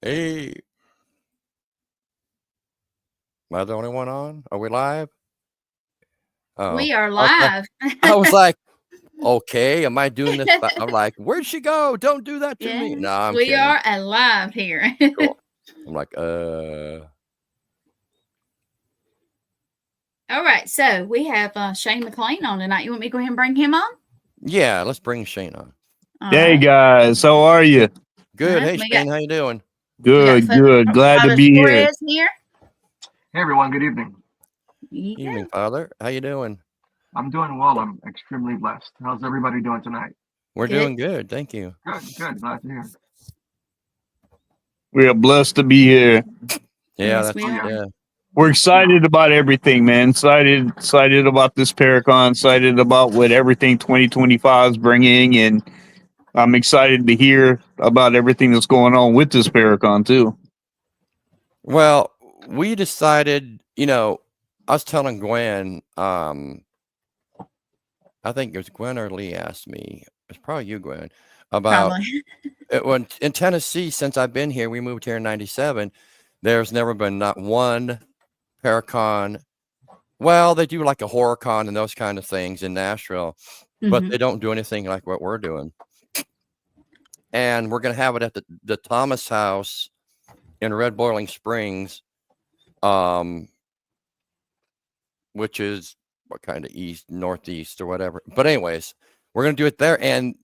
Hey, am I the only one on? Are we live? Oh, We are I was like, live. I was like, okay, am I doing this? I'm like, where'd she go? Don't do that to me. No, Yes, I'm we kidding. are alive here. Cool. I'm like, All right, so we have Shane McLain on tonight. You want me to go ahead and bring him on? yeah, let's bring Shane on. All Hey right. guys, how are you? Good. Hey, We got Shane, how you doing? Good, good. Glad to Father be here. Torres here. Hey everyone, good evening. Evening, Father. How you doing? I'm doing well. I'm extremely blessed. How's everybody doing tonight? We're Good. doing good. Thank you. Good. Glad to hear. We are blessed to be here. Yeah, Yes, that's we are. yeah. We're excited about everything, man. Excited about this Paracon. Excited about what everything 2025 is bringing, and I'm excited to hear about everything that's going on with this Paracon too. Well, we decided, I was telling Gwen, I think it was Gwen or Lee asked me, it's probably you, Gwen, about Probably. when in Tennessee, since I've been here, we moved here in 97, there's never been not one Paracon. Well, they do like a horror con and those kind of things in Nashville, but Mhm. they don't do anything like what we're doing. And we're going to have it at the Thomas House in Red Boiling Springs, which is what kind of northeast or whatever. But anyways, we're going to do it there. And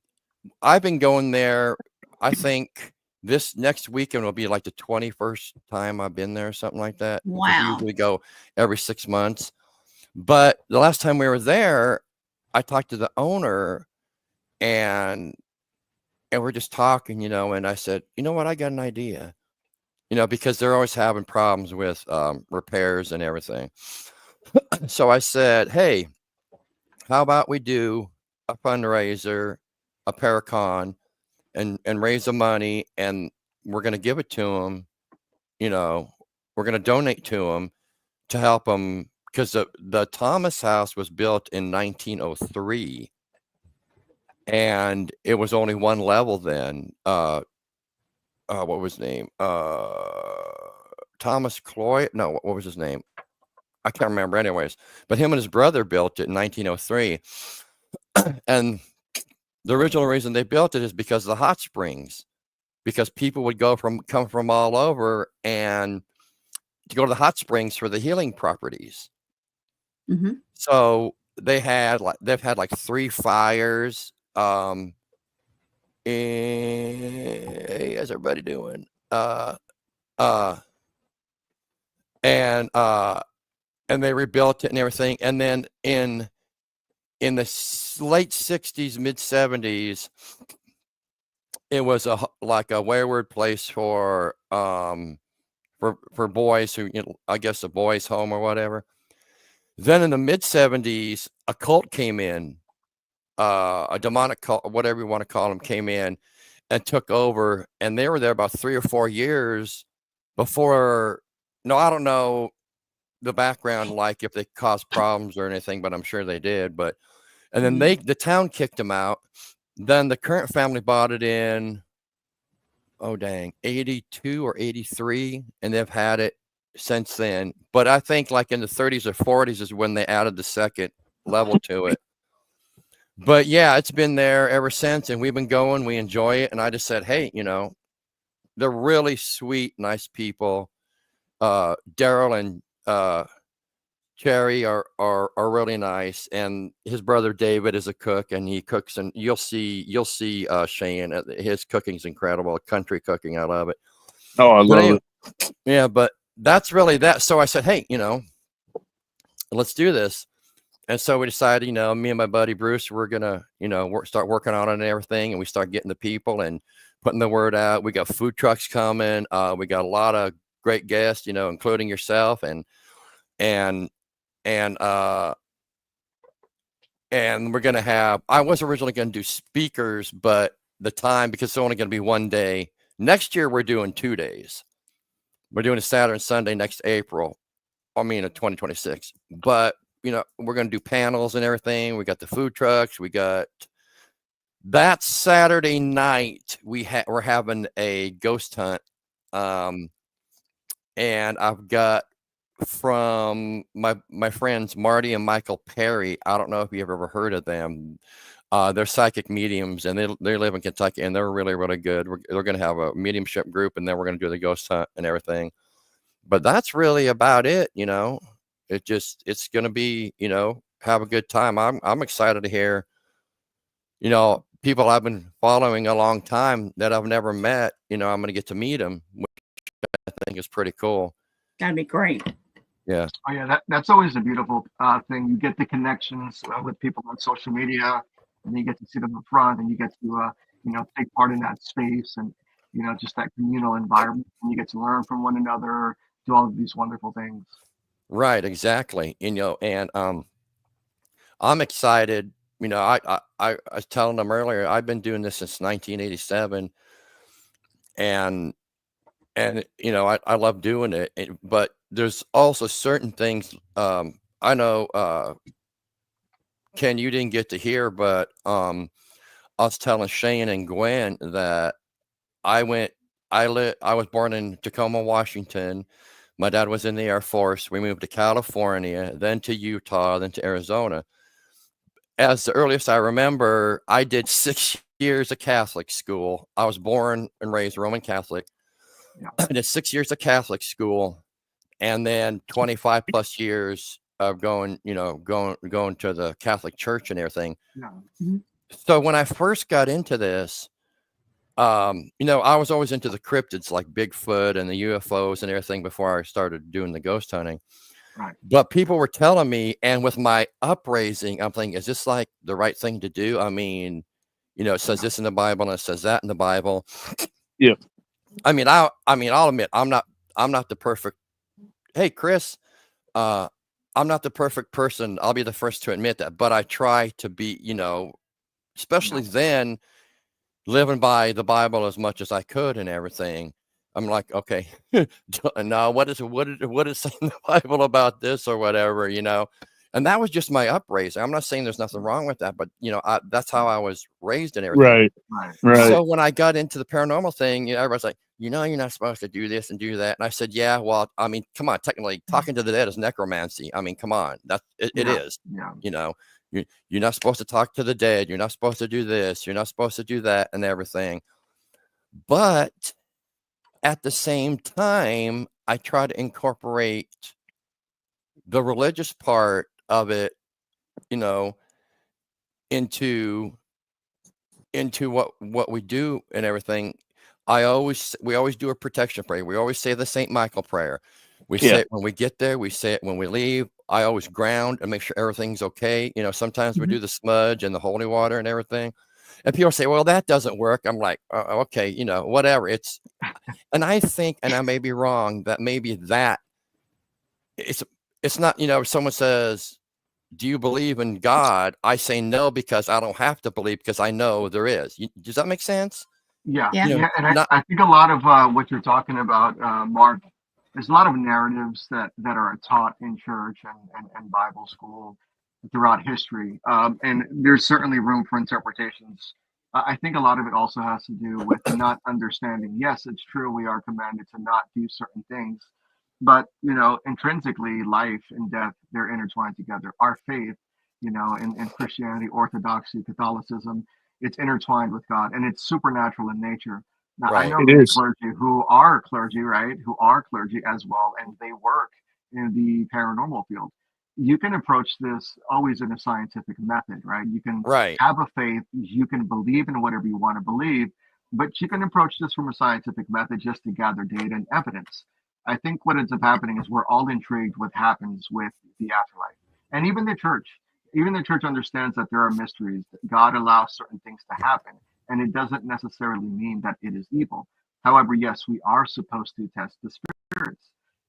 I've been going there. I think this next weekend will be like the 21st time I've been there, something like that. Because we Wow. usually go every 6 months. But the last time we were there, I talked to the owner and we're just talking, and I said, you know what, I got an idea, because they're always having problems with repairs and everything. So I said, hey, how about we do a fundraiser, a Paracon, and raise the money, and we're going to give it to them. We're going to donate to them to help them, because the Thomas House was built in 1903, and it was only one level then. What was his name? Thomas Cloyd? No, what was his name? I can't remember. Anyways, but him and his brother built it in 1903, and the original reason they built it is because of the hot springs, because people would come from all over and to go to the hot springs for the healing properties. Mhm. So they've had like 3 fires. Hey, how's everybody doing? And they rebuilt it and everything. And then in the late 60s, mid 70s, it was like a wayward place for boys who, I guess a boys' home or whatever. Then in the mid 70s, a cult came in, a demonic cult, whatever you want to call them, came in and took over, and they were there about 3 or 4 years before. No, I don't know the background, like if they caused problems or anything, but I'm sure they did. But and then the town kicked them out. Then the current family bought it in, 82 or 83, and they've had it since then. But I think like in the 30s or 40s is when they added the second level to it. But yeah, it's been there ever since, and we've been going. We enjoy it, and I just said, hey, they're really sweet, nice people. Daryl and Cherry are really nice, and his brother David is a cook, and he cooks, and you'll see Shane. His cooking's incredible, country cooking. I love it. Oh, I love it. Yeah, but that's really that. So I said, hey, let's do this. And so we decided, me and my buddy Bruce, we're gonna, start working on it and everything, and we start getting the people and putting the word out. We got food trucks coming. We got a lot of great guests, including yourself, and and we're gonna have. I was originally gonna do speakers, but the time, because it's only gonna be one day. Next year we're doing 2 days. We're doing a Saturday and Sunday next April. I mean, 2026. But we're gonna do panels and everything. We got the food trucks. We got that Saturday night. We're having a ghost hunt And I've got from my friends Marty and Michael Perry. I don't know if you've ever heard of them. They're psychic mediums, and they live in Kentucky, and they're really, really good. They're going to have a mediumship group, and then we're going to do the ghost hunt and everything. But that's really about it, you know. It's going to be, you know, have a good time. I'm excited to hear, you know, people I've been following a long time that I've never met. You know, I'm going to get to meet them, which I think is pretty cool. That'd be great. Yeah. Oh yeah, that's always a beautiful thing. You get the connections with people on social media, and you get to see them up front, and you get to you know, take part in that space, and you know, just that communal environment, and you get to learn from one another, do all of these wonderful things. Right, exactly. You know, and I'm excited. You know, I was telling them earlier, I've been doing this since 1987, and you know, I love doing it. But there's also certain things. I know, Ken, you didn't get to hear, but I was telling Shane and Gwen that I was born in Tacoma, Washington. My dad was in the Air Force. We moved to California, then to Utah, then to Arizona. As the earliest I remember, I did 6 years of Catholic school. I was born and raised Roman Catholic. Yeah. I did 6 years of Catholic school, and then 25 plus years of going to the Catholic Church and everything. Yeah. So when I first got into this, you know, I was always into the cryptids like Bigfoot and the UFOs and everything before I started doing the ghost hunting. Right. But people were telling me, and with my upraising, I'm thinking, is this like the right thing to do? I mean, you know, it says this in the Bible and it says that in the Bible. Yeah. I mean, I'll admit I'm not the perfect. Hey, Chris, I'm not the perfect person. I'll be the first to admit that, but I try to be, you know, especially then, living by the Bible as much as I could and everything. I'm like, okay, now what is saying in the Bible about this or whatever, you know? And that was just my upraising. I'm not saying there's nothing wrong with that, but you know, that's how I was raised and everything. Right. So when I got into the paranormal thing, you know, everybody's like, you know, you're not supposed to do this and do that. And I said, yeah, well, I mean, come on, technically talking to the dead is necromancy. I mean, come on, it is, Yeah. you know, you're not supposed to talk to the dead. You're not supposed to do this. You're not supposed to do that and everything. But at the same time, I try to incorporate the religious part of it, you know, into what we do and everything. We always do a protection prayer. We always say the St. Michael prayer. We say it when we get there. We say it when we leave. I always ground and make sure everything's okay. You know, sometimes we do the smudge and the holy water and everything. And people say, well, that doesn't work. I'm like, okay, you know, whatever. And I think, and I may be wrong, that maybe that it's not, you know, if someone says, do you believe in God? I say no, because I don't have to believe, because I know there is. Does that make sense? Yeah. Yeah. You know, And I think a lot of what you're talking about, Mark, there's a lot of narratives that are taught in church and Bible school throughout history. And there's certainly room for interpretations. I think a lot of it also has to do with not understanding. Yes, it's true, we are commanded to not do certain things, but you know, intrinsically, life and death, they're intertwined together. Our faith, you know, in Christianity, Orthodoxy, Catholicism, it's intertwined with God, and it's supernatural in nature. Now, I right. know It many is. clergy who are clergy, right? Who are clergy as well, and they work in the paranormal field. You can approach this always in a scientific method, right? You can Right. have a faith, you can believe in whatever you want to believe, but you can approach this from a scientific method just to gather data and evidence. I think what ends up happening is we're all intrigued what happens with the afterlife. And even the church understands that there are mysteries, that God allows certain things to happen, and it doesn't necessarily mean that it is evil. However, yes, we are supposed to test the spirits.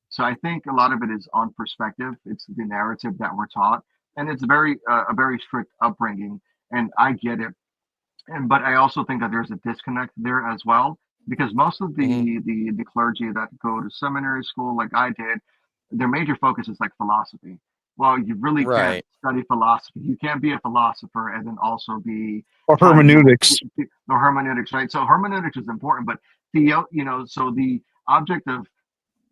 So I think a lot of it is on perspective. It's the narrative that we're taught, and it's a very strict upbringing, and I get it. And but I also think that there's a disconnect there as well, because most of the clergy that go to seminary school, like I did, their major focus is like philosophy. Well, you really can't Right. study philosophy. You can't be a philosopher and then also be Or trying hermeneutics. to no hermeneutics, right? So hermeneutics is important, but the you know, so the object of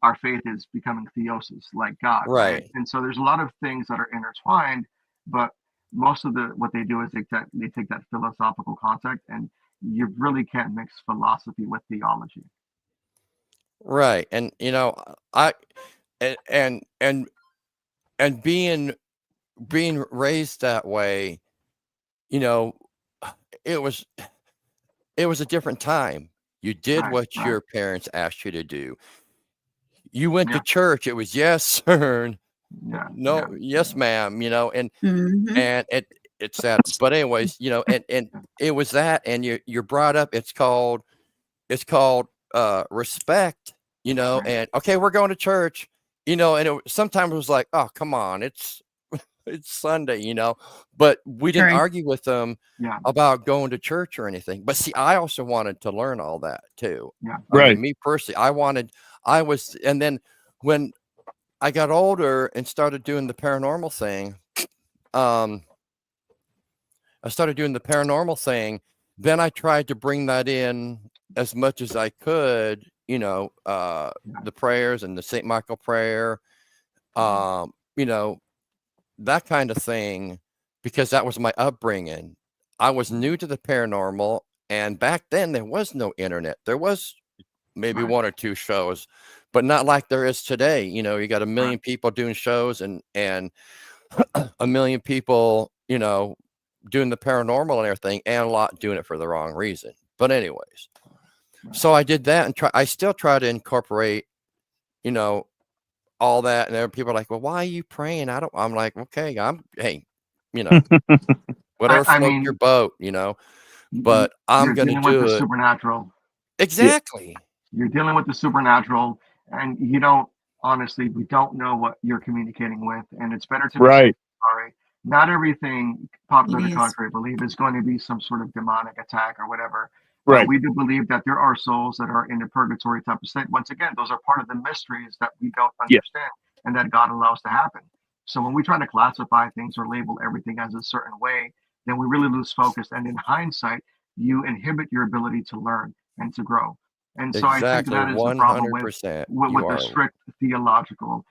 our faith is becoming theosis, like God, Right. And so there's a lot of things that are intertwined, but most of what they do is they take that philosophical concept, and you really can't mix philosophy with theology. Right. And I and being raised that way, it was a different time. You did Right, what right. your parents asked you to do. You went Yeah. to church. It was yes, sir. Yeah. No, yeah, yes, ma'am. And Mhm. it's sad. But anyways, and it was that, and you're brought up. It's called respect. Right. And okay, we're going to church. And sometimes it was like, oh, come on, it's Sunday, but we didn't True. argue with them Yeah. about going to church or anything. But see, I also wanted to learn all that too. Yeah. I Right. mean, me personally, and then when I got older and started doing the paranormal thing, then I tried to bring that in as much as I could, the prayers and the St. Michael prayer, that kind of thing, because that was my upbringing. I was new to the paranormal, and back then there was no internet. There was maybe Right. one or two shows, but not like there is today. You got a million Right. people doing shows and a million people, doing the paranormal and everything, and a lot doing it for the wrong reason. But anyways, so I did that, and I still try to incorporate, all that. And there are people are like, well, why are you praying? I'm like, okay, hey, whatever I floats your mean, boat, but I'm you're going to dealing with do the it. supernatural. Exactly. You're dealing with the supernatural, and you don't honestly. We don't know what you're communicating with, and it's better to be Right. sorry. Not everything popular It to is. contrary belief is going to be some sort of demonic attack or whatever. Right. But we do believe that there are souls that are in the purgatory type of state. Once again, those are part of the mysteries that we don't Yeah. understand and that God allows to happen. So when we try to classify things or label everything as a certain way, then we really lose focus. And in hindsight, you inhibit your ability to learn and to grow. And so I think Exactly. that is the problem with 100%. You a are. strict theological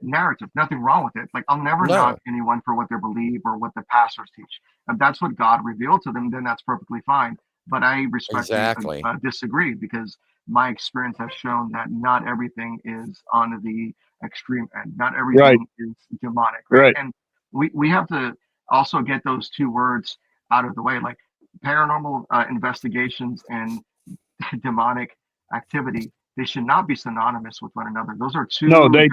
narrative. Nothing wrong with it. Like I'll never No. knock anyone for what they believe or what the pastors teach. If that's what God revealed to them, then that's perfectly fine. But I respectfully Exactly. disagree, because my experience has shown that not everything is on the extreme end. Not everything is demonic. Right. And we have to also get those two words out of the way. Like paranormal investigations and demonic activity, they should not be synonymous with one another. Those are two. No, they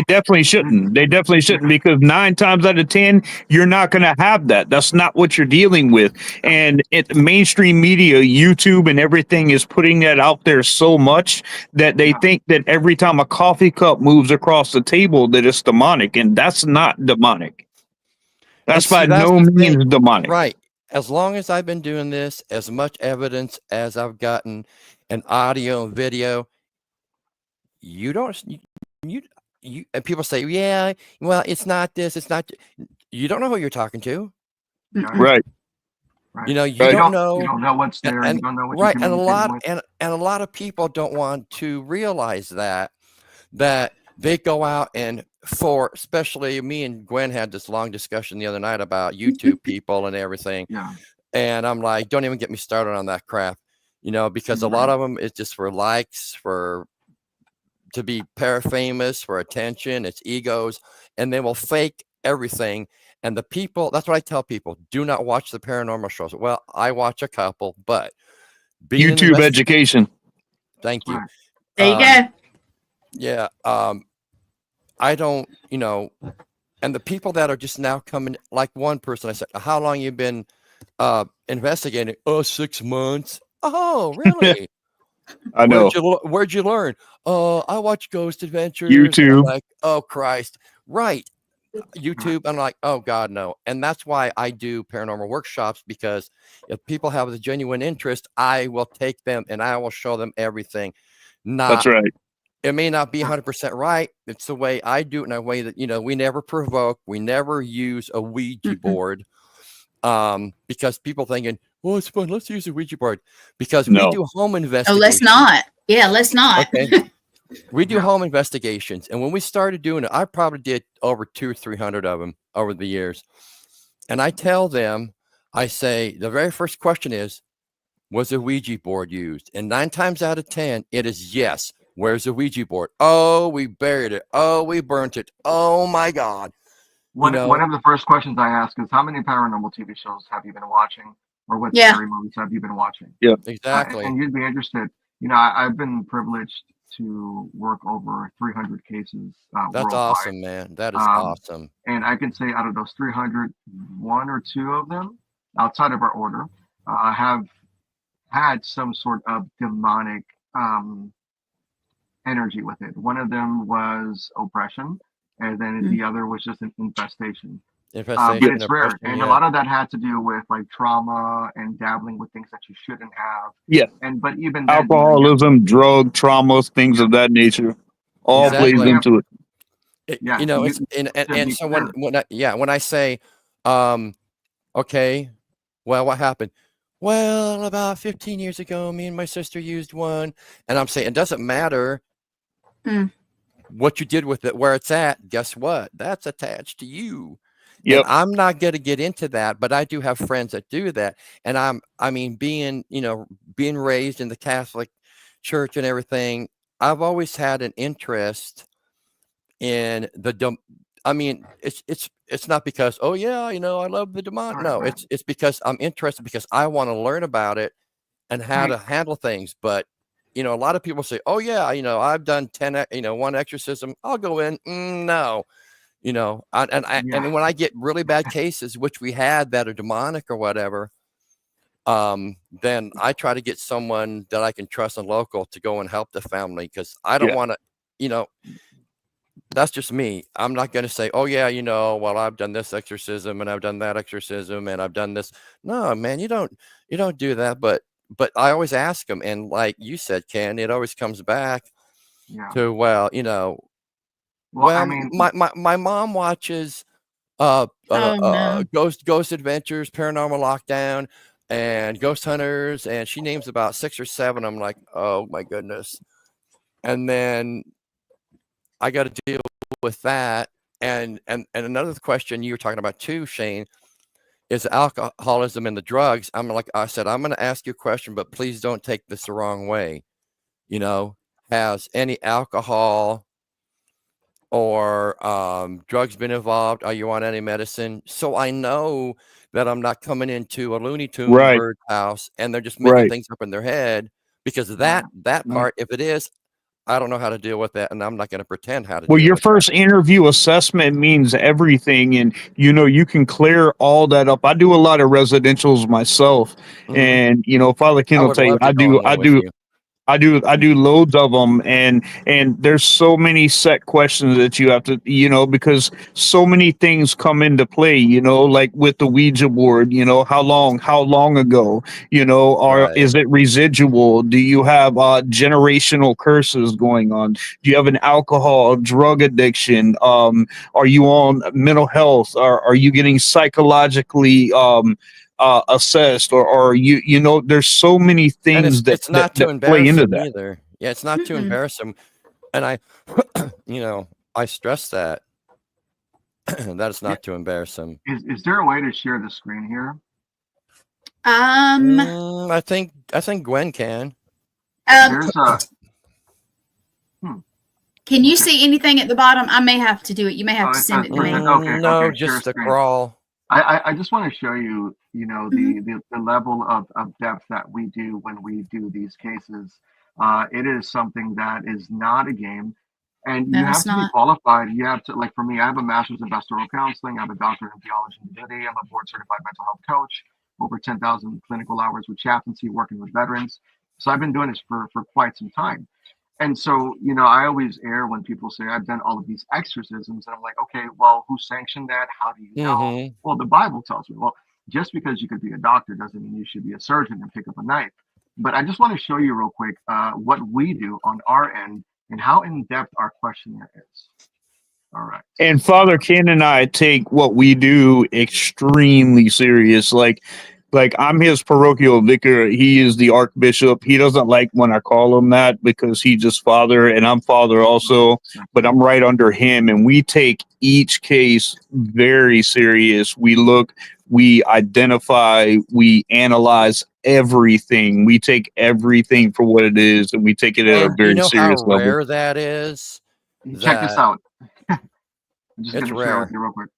definitely shouldn't. They definitely shouldn't, because 9 times out of 10, you're not going to have that. That's not what you're dealing with. And mainstream media, YouTube and everything is putting that out there so much that they think that every time a coffee cup moves across the table that it's demonic, and that's not demonic. That's by no means demonic. Right. As long as I've been doing this, as much evidence as I've gotten, and audio and video, you don't, you, and people say, yeah, well, it's not this, it's not, you don't know who you're talking to. Right. You Right. don't know. You don't know what's there. And, you don't know what right. you're And communicating with. a lot of people don't want to realize that they go out and especially me and Gwen had this long discussion the other night about YouTube people and everything. Yeah. And I'm like, don't even get me started on that crap, because a lot of them is just for likes, to be famous, for attention, it's egos, and they will fake everything. And the people, that's what I tell people, do not watch the paranormal shows. Well, I watch a couple, but YouTube education. Thank you. There you go. Yeah. I don't, and the people that are just now coming, like one person, I said, how long you been investigating? Oh, 6 months. Oh, really? I know. Where'd you learn? I watch Ghost Adventures. YouTube. I'm like, oh Christ. Right. YouTube. I'm like, oh God, no. And that's why I do paranormal workshops, because if people have a genuine interest, I will take them and I will show them everything. That's right. It may not be 100% right. It's the way I do it, in a way that, we never provoke. We never use a Ouija board. Because people thinking, oh, it's fun, let's use a Ouija board, because we do home Oh, investigations. let's not. Yeah, let's not. Okay. We do Yeah. home investigations. And when we started doing it, I probably did over 200 or 300 of them over the years. And I tell them, I say, the very first question is, was a Ouija board used? And 9 times out of 10, it is yes. Where's the Ouija board? Oh, we buried it. Oh, we burnt it. Oh my God. One know- of the first questions I ask is, how many paranormal TV shows have you been watching, or what Yeah. scary movies have you been watching? Exactly. And you'd be interested. You know, I've been privileged to work over 300 cases That's worldwide. awesome, man. That is Um, awesome. And I can say out of those 300, 1 or 2 of them, outside of our order, have had some sort of demonic energy with it. One of them was oppression, and then the other was just an infestation. But Infestation, it's rare, oppression, and a yeah. lot of that had to do with like trauma and dabbling with things that you shouldn't have. Yeah. And but even then, Alcoholism, drug, traumas, things of that nature, all Exactly. plays into it. Yeah, You know, you- it's and to be so clear. when I say, okay, well, what happened? Well, about 15 years ago, me and my sister used one, and I'm saying it doesn't matter Mm. what you did with it, where it's at. Guess what? That's attached to you. Yep. And I'm not going to get into that, but I do have friends that do that. And I mean, being raised in the Catholic Church and everything, I've always had an interest in I mean, it's not because, oh yeah, I love the demon. Right, No, right. it's because I'm interested because I want to learn about it and how to handle things. But a lot of people say, oh yeah, I've done 10, one exorcism. I'll go in. No, and then when I get really bad cases, which we had that are demonic or whatever, then I try to get someone that I can trust and local to go and help the family, because I don't want to, that's just me. I'm not going to say, oh yeah, well, I've done this exorcism and I've done that exorcism and I've done this. No, man, you don't do that. But I always ask them, and like you said, Ken, it always comes back to, well, I mean, my mom watches Oh, no. Ghost Adventures, Paranormal Lockdown, and Ghost Hunters, and she names about 6 or 7. I'm like, oh my goodness. And then I got to deal with that. And another question you were talking about too, Shane, is alcoholism and the drugs. I said, I'm going to ask you a question, but please don't take this the wrong way. Has any alcohol or drugs been involved? Are you on any medicine? So I know that I'm not coming into a Looney Tunes bird house and they're just making things up in their head, because that part, if it is, I don't know how to deal with that, and I'm not going to pretend how to deal Your with first interview assessment means everything, and you can clear all that up. I do a lot of residentials myself, and Father Ken I will would tell you, love to go on one with you. I do loads of them, and there's so many set questions that you have to, because so many things come into play, like with the Ouija board, how long ago, Right. is it residual? Do you have generational curses going on? Do you have an alcohol, drug addiction? Are you on mental health? Are you getting psychologically assessed, or there's so many And things it's not to that play embarrass into them that. either. Yeah, it's not to embarrass them. And I, I stress that that it's not to embarrass them. Is there a way to share the screen here? I think Gwen can. There's a. Can you see anything at the bottom? I may have to do it. You may have to send it to me. No, just the crawl. I just want to show you, the level of depth that we do when we do these cases. It is something that is not a game, and you have to be qualified. You have to, like for me, I have a master's in pastoral counseling. I have a doctorate in theology and divinity. I'm a board certified mental health coach, over 10,000 clinical hours with chaplaincy, working with veterans. So I've been doing this for quite some time. And so, I always err when people say I've done all of these exorcisms, and I'm like, okay, well, who sanctioned that? How do you know? Well, the Bible tells me. Well, just because you could be a doctor doesn't mean you should be a surgeon and pick up a knife. But I just want to show you real quick what we do on our end and how in depth our questionnaire is. All right. And Father Ken and I take what we do extremely serious. Like, Like, I'm his parochial vicar. He is the archbishop. He doesn't like when I call him that because he's just father, and I'm father also. But I'm right under him, and we take each case very serious. We look, we identify, we analyze everything. We take everything for what it is, and we take it at a And you very know how serious level. rare that is? Check this That out. I'm just it's going to share rare. with you real quick.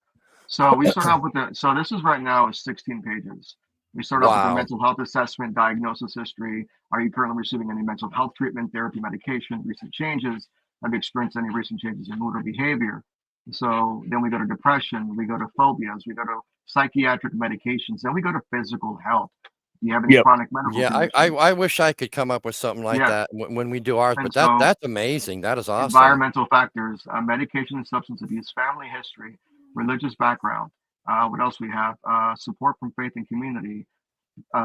So we start off with so this is right now is 16 pages. We start off with the Wow. mental health assessment, diagnosis history. Are you currently receiving any mental health treatment, therapy, medication, recent changes? Have you experienced any recent changes in mood or behavior? So then we go to depression, we go to phobias, we go to psychiatric medications, then we go to physical health. Do you have any Yep. chronic medical Yeah, conditions? I wish I could come up with something like Yeah. that when we do ours, And but so that's amazing. That is awesome. environmental factors, medication and substance abuse, family history, religious background. What else we have? Support from faith and community.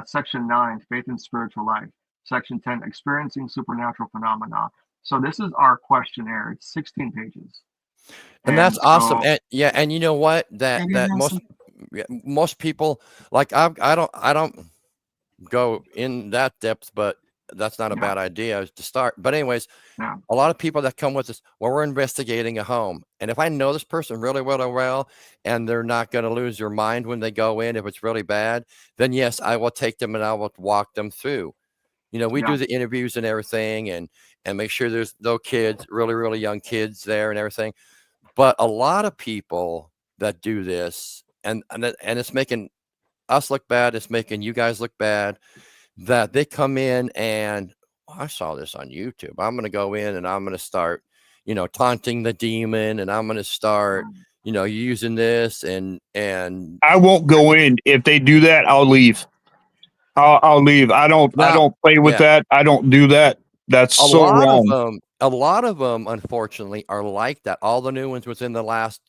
Section 9, faith and spiritual life. Section 10, experiencing supernatural phenomena. So this is our questionnaire. It's 16 pages. And that's so, awesome. And yeah, and you know what? That is awesome. Most people like I don't go in that depth, but that's not a Yeah. bad idea to start. But anyways, Yeah. a lot of people that come with us, well, we're investigating a home. And if I know this person really, really well, and they're not going to lose their mind when they go in, if it's really bad, then yes, I will take them and I will walk them through. You know, we Yeah. do the interviews and everything and make sure there's no kids, really, really young kids there and everything. But a lot of people that do this and it's making us look bad, it's making you guys look bad, that they come in and I saw this on YouTube. I'm going to go in and I'm going to start, taunting the demon, and I'm going to start, using this and I won't go in. If they do that, I'll leave. I'll leave. I don't play with that. I don't do that. That's so wrong. A lot of them, unfortunately, are like that. All the new ones within the last,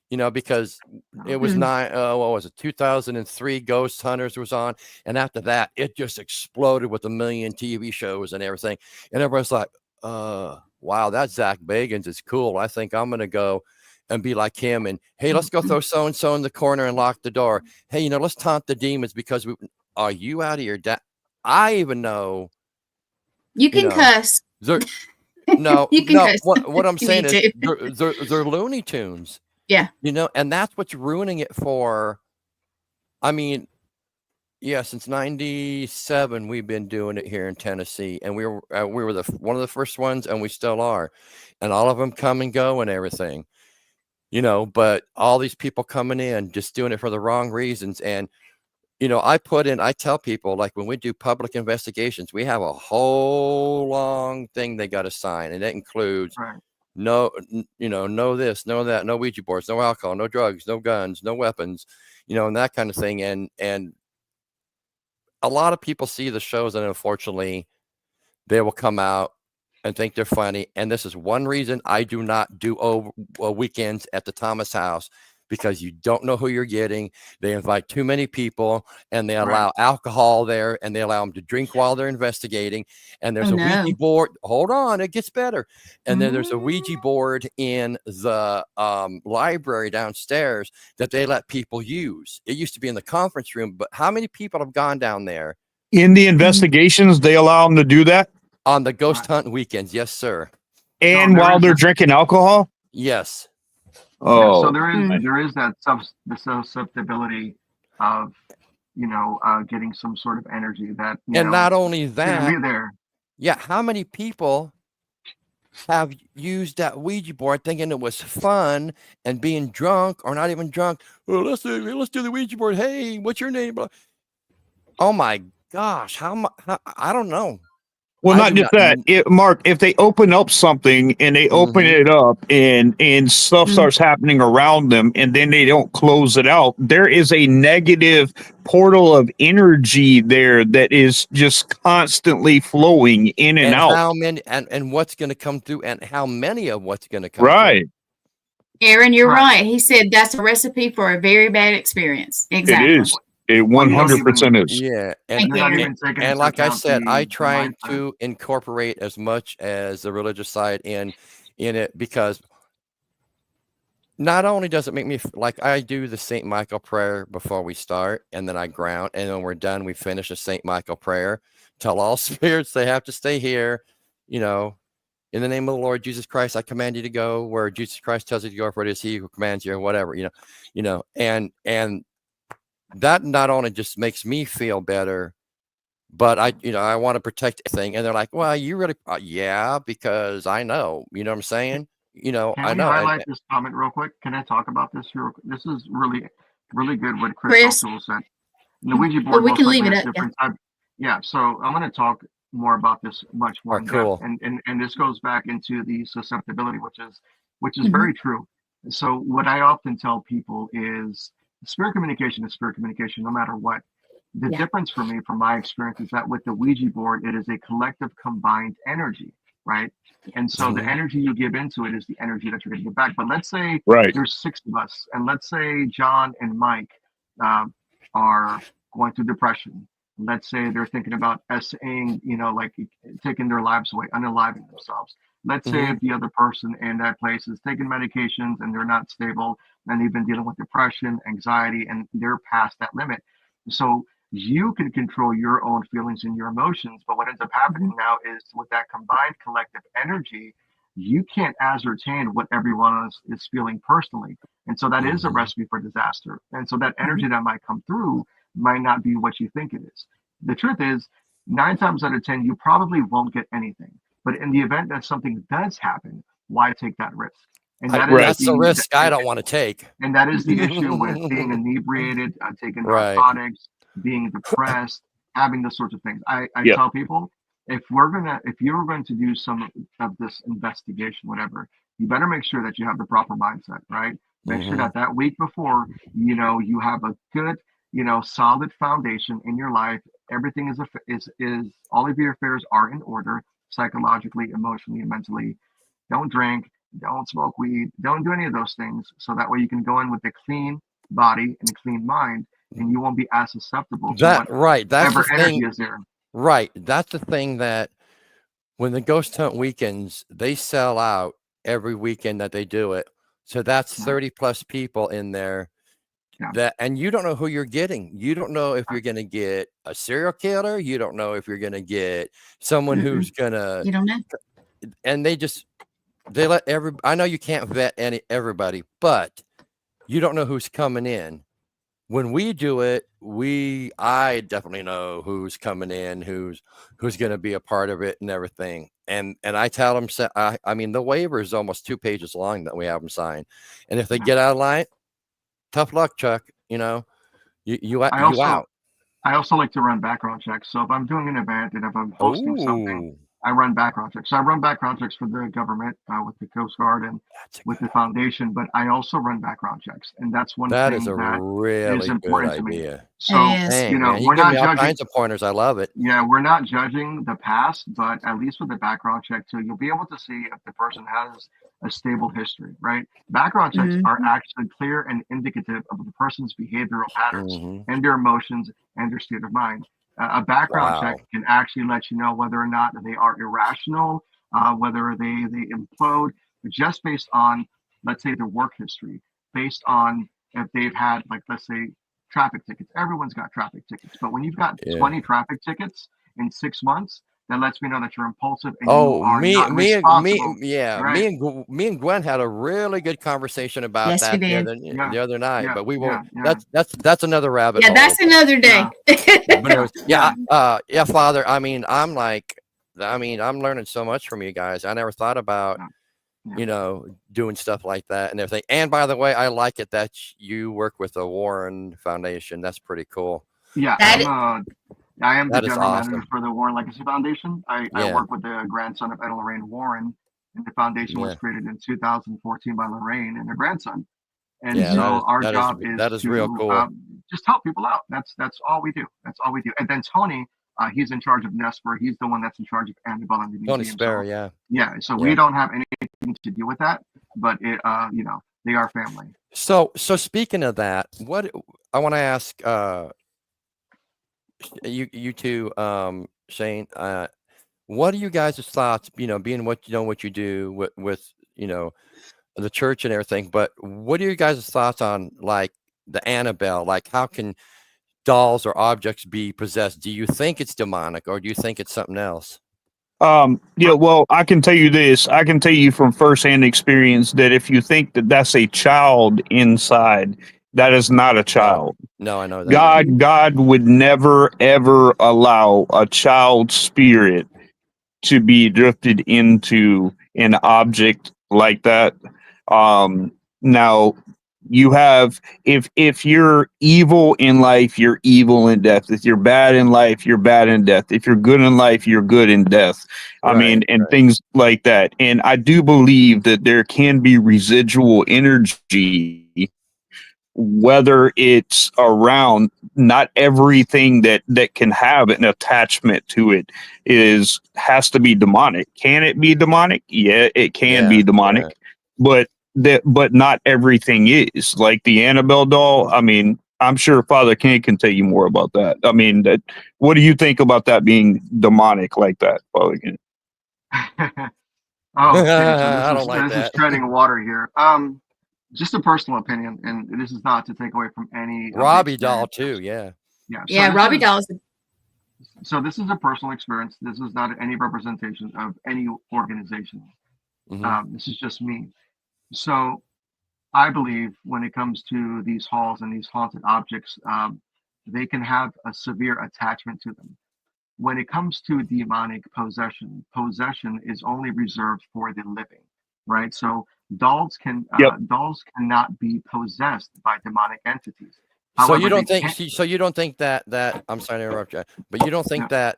because it was what was it? 2003 Ghost Hunters was on. And after that, it just exploded with a million TV shows and everything. And everyone's like, wow, that Zach Bagans is cool. I think I'm going to go and be like him. And hey, let's go throw so-and-so in the corner and lock the door. Hey, let's taunt the demons because are you out of your I even know. You can cuss. No, you can cuss. What I'm saying is to. they're Looney Tunes. Yeah. And that's what's ruining it for. I mean, yeah, since '97 we've been doing it here in Tennessee, and we were one of the first ones, and we still are, and all of them come and go and everything, But all these people coming in just doing it for the wrong reasons, and I tell people, like, when we do public investigations, we have a whole long thing they got to sign, and it includes no this, no that, no Ouija boards, no alcohol, no drugs, no guns, no weapons, and that kind of thing. And a lot of people see the shows, and unfortunately, they will come out and think they're funny. And this is one reason I do not do weekends at the Thomas House, because you don't know who you're getting. They invite too many people, and they allow alcohol there, and they allow them to drink while they're investigating. And there's Ouija board. Hold on, it gets better. And then there's a Ouija board in the library downstairs that they let people use. It used to be in the conference room, but how many people have gone down there? In the investigations, they allow them to do that? On the ghost hunt weekends, yes, sir. And while they're drinking alcohol? Yes. Oh, so there is that the susceptibility of getting some sort of energy that and not only that, be there. Yeah, how many people have used that Ouija board thinking it was fun and being drunk or not even drunk? Well, let's do the Ouija board. Hey, what's your name? Oh my gosh, how I don't know. Well, not just that, Mark. If they open up something and they open it up and stuff starts happening around them, and then they don't close it out, there is a negative portal of energy there that is just constantly flowing in and out. How many and what's going to come through, and how many of what's going to come through. Aaron, you're right. He said that's a recipe for a very bad experience. Exactly. It is. It 100% is. Yeah, and like I said, I try to incorporate as much as the religious side in it, because not only does it make me like I do the St. Michael prayer before we start, and then I ground, and when we're done, we finish the St. Michael prayer. Tell all spirits they have to stay here. You know, in the name of the Lord Jesus Christ, I command you to go where Jesus Christ tells you to go. For it is He who commands you, or whatever. And that not only just makes me feel better, but I want to protect everything. And they're like, well, you really, yeah, because I know, you know what I'm saying? Can I we know. highlight this comment real quick? Can I talk about this here? This is really, really good what Chris Chris, also said. The Ouija but board we most can likely leave it has up. Yeah. different type. Yeah, so I'm going to talk more about this much more in depth, Cool. and this goes back into the susceptibility, which is Mhm. very true. So what I often tell people is spirit communication is spirit communication, no matter what. The Yeah. difference for me, from my experience, is that with the Ouija board, it is a collective combined energy, right? And so the Mhm. energy you give into it is the energy that you're going to get back. But let's say Right. there's 6 of us, and let's say John and Mike are going through depression. Let's say they're thinking about essaying, like taking their lives away, unaliving themselves. Let's say Mhm. if the other person in that place is taking medications and they're not stable, and they've been dealing with depression, anxiety, and they're past that limit. So you can control your own feelings and your emotions, but what ends up happening now is with that combined collective energy, you can't ascertain what everyone else is feeling personally. And so that is a Mhm. recipe for disaster. And so that energy that might come through might not be what you think it is. The truth is, 9 times out of 10, you probably won't get anything. But in the event that something does happen, why take that risk? And that is Right. That's the risk I don't want to take. and that is the issue with being inebriated, taking Right. narcotics, being depressed, having those sorts of things. I Yep. tell people, if you're going to do some of this investigation, whatever, you better make sure that you have the proper mindset, right? Make sure Mhm. that week before, you have a good, solid foundation in your life. Everything is all of your affairs are in order, psychologically, emotionally, and mentally. Don't drink, don't smoke weed, don't do any of those things. So that way you can go in with a clean body and a clean mind, and you won't be as susceptible to Right. That's the whatever energy thing. is there. Right. That's the thing that when the ghost hunt weekends, they sell out every weekend that they do it. So that's Yeah. 30 plus people in there Yeah. and you don't know who you're getting. You don't know if you're going to get a serial killer. You don't know if you're going to get someone who's going to, You don't know. and they let I know you can't vet everybody, but you don't know who's coming in. When we do it, I definitely know who's coming in, who's going to be a part of it and everything. And I tell them, I mean, the waiver is almost 2 pages long that we have them sign. And if they get out of line, tough luck, Chuck. You I also out. I also like to run background checks. So if I'm doing an event and if I'm hosting something, Oh, I run background checks. So I run background checks for the government with the Coast Guard and that's a with the good. foundation, but I also run background checks, and that's one That is thing a that is really good important to me. idea. So It is. Dang, man, you we're give me not all judging. kinds of pointers. I love it. Yeah, we're not judging the past, but at least with the background check too, you'll be able to see if the person has a stable history, right? Background checks are Mhm. actually clear and indicative of the person's behavioral patterns Mhm. and their emotions and their state of mind. A background check Wow. can actually let you know whether or not they are irrational, whether they implode, just based on, let's say, their work history, based on if they've had, like, let's say, traffic tickets. Everyone's got traffic tickets, but when you've got Yeah. 20 traffic tickets in 6 months, that lets me know that you're impulsive and you Oh, are not responsible. Right? me and Gwen had a really good conversation about Yes, we that did. Yeah, the other night, yeah, but we won't. yeah, yeah, That's another rabbit Yeah, hole. that's another yeah, day. But anyways, yeah. yeah, Father. I mean, I'm learning so much from you guys. I never thought about Yeah. doing stuff like that and everything. And by the way, I like it that you work with the Warren Foundation. That's pretty cool. Yeah, That I am the That is general manager awesome. for the Warren Legacy Foundation. I Yeah, work with the grandson of Ed and Lorraine Warren, and the foundation was yeah, created in 2014 by Lorraine and their grandson. And yeah. Mhm. so our That is job is that is real to cool. just help people out. That's all we do. That's all we do. And then Tony, he's in charge of Nesper. He's the one that's in charge of Annabelle and the Tony museum. Spare, So yeah, yeah, so we yeah. don't have anything to do with that, but they are family. So speaking of that, what I want to ask you two, Shane, what are you guys' thoughts? Being what you do with the church and everything. But what are you guys' thoughts on like the Annabelle? Like, how can dolls or objects be possessed? Do you think it's demonic, or do you think it's something else? Yeah, well, I can tell you this. I can tell you from firsthand experience that if you think that that's a child inside, that is not a child. No, I know that. God would never ever allow a child's spirit to be drifted into an object like that. Now you have, if you're evil in life, you're evil in death. If you're bad in life, you're bad in death. If you're good in life, you're good in death. I mean, and things like that. And I do believe that there can be residual energy, whether it's around. Not everything that can have an attachment to it has to be demonic. Can it be demonic? Yeah, it can be demonic, but not everything is. Like the Annabelle doll, I mean, I'm sure Father King can tell you more about that. I mean, what do you think about that being demonic like that, Father King? Oh, okay. I don't So like this is that. treading water here. Just a personal opinion, and this is not to take away from any of the Robbie doll experiences. too, yeah. Yeah. So Yeah, this Robbie is- dolls. So this is a personal experience. This is not any representation of any organization. This is just me. So I believe when it comes to these halls and these haunted objects, they can have a severe attachment to them. When it comes to demonic possession, possession is only reserved for the living, right? So dolls cannot be possessed by demonic entities. So However, you don't they think? can- So you don't think that I'm sorry to interrupt you, but you don't think that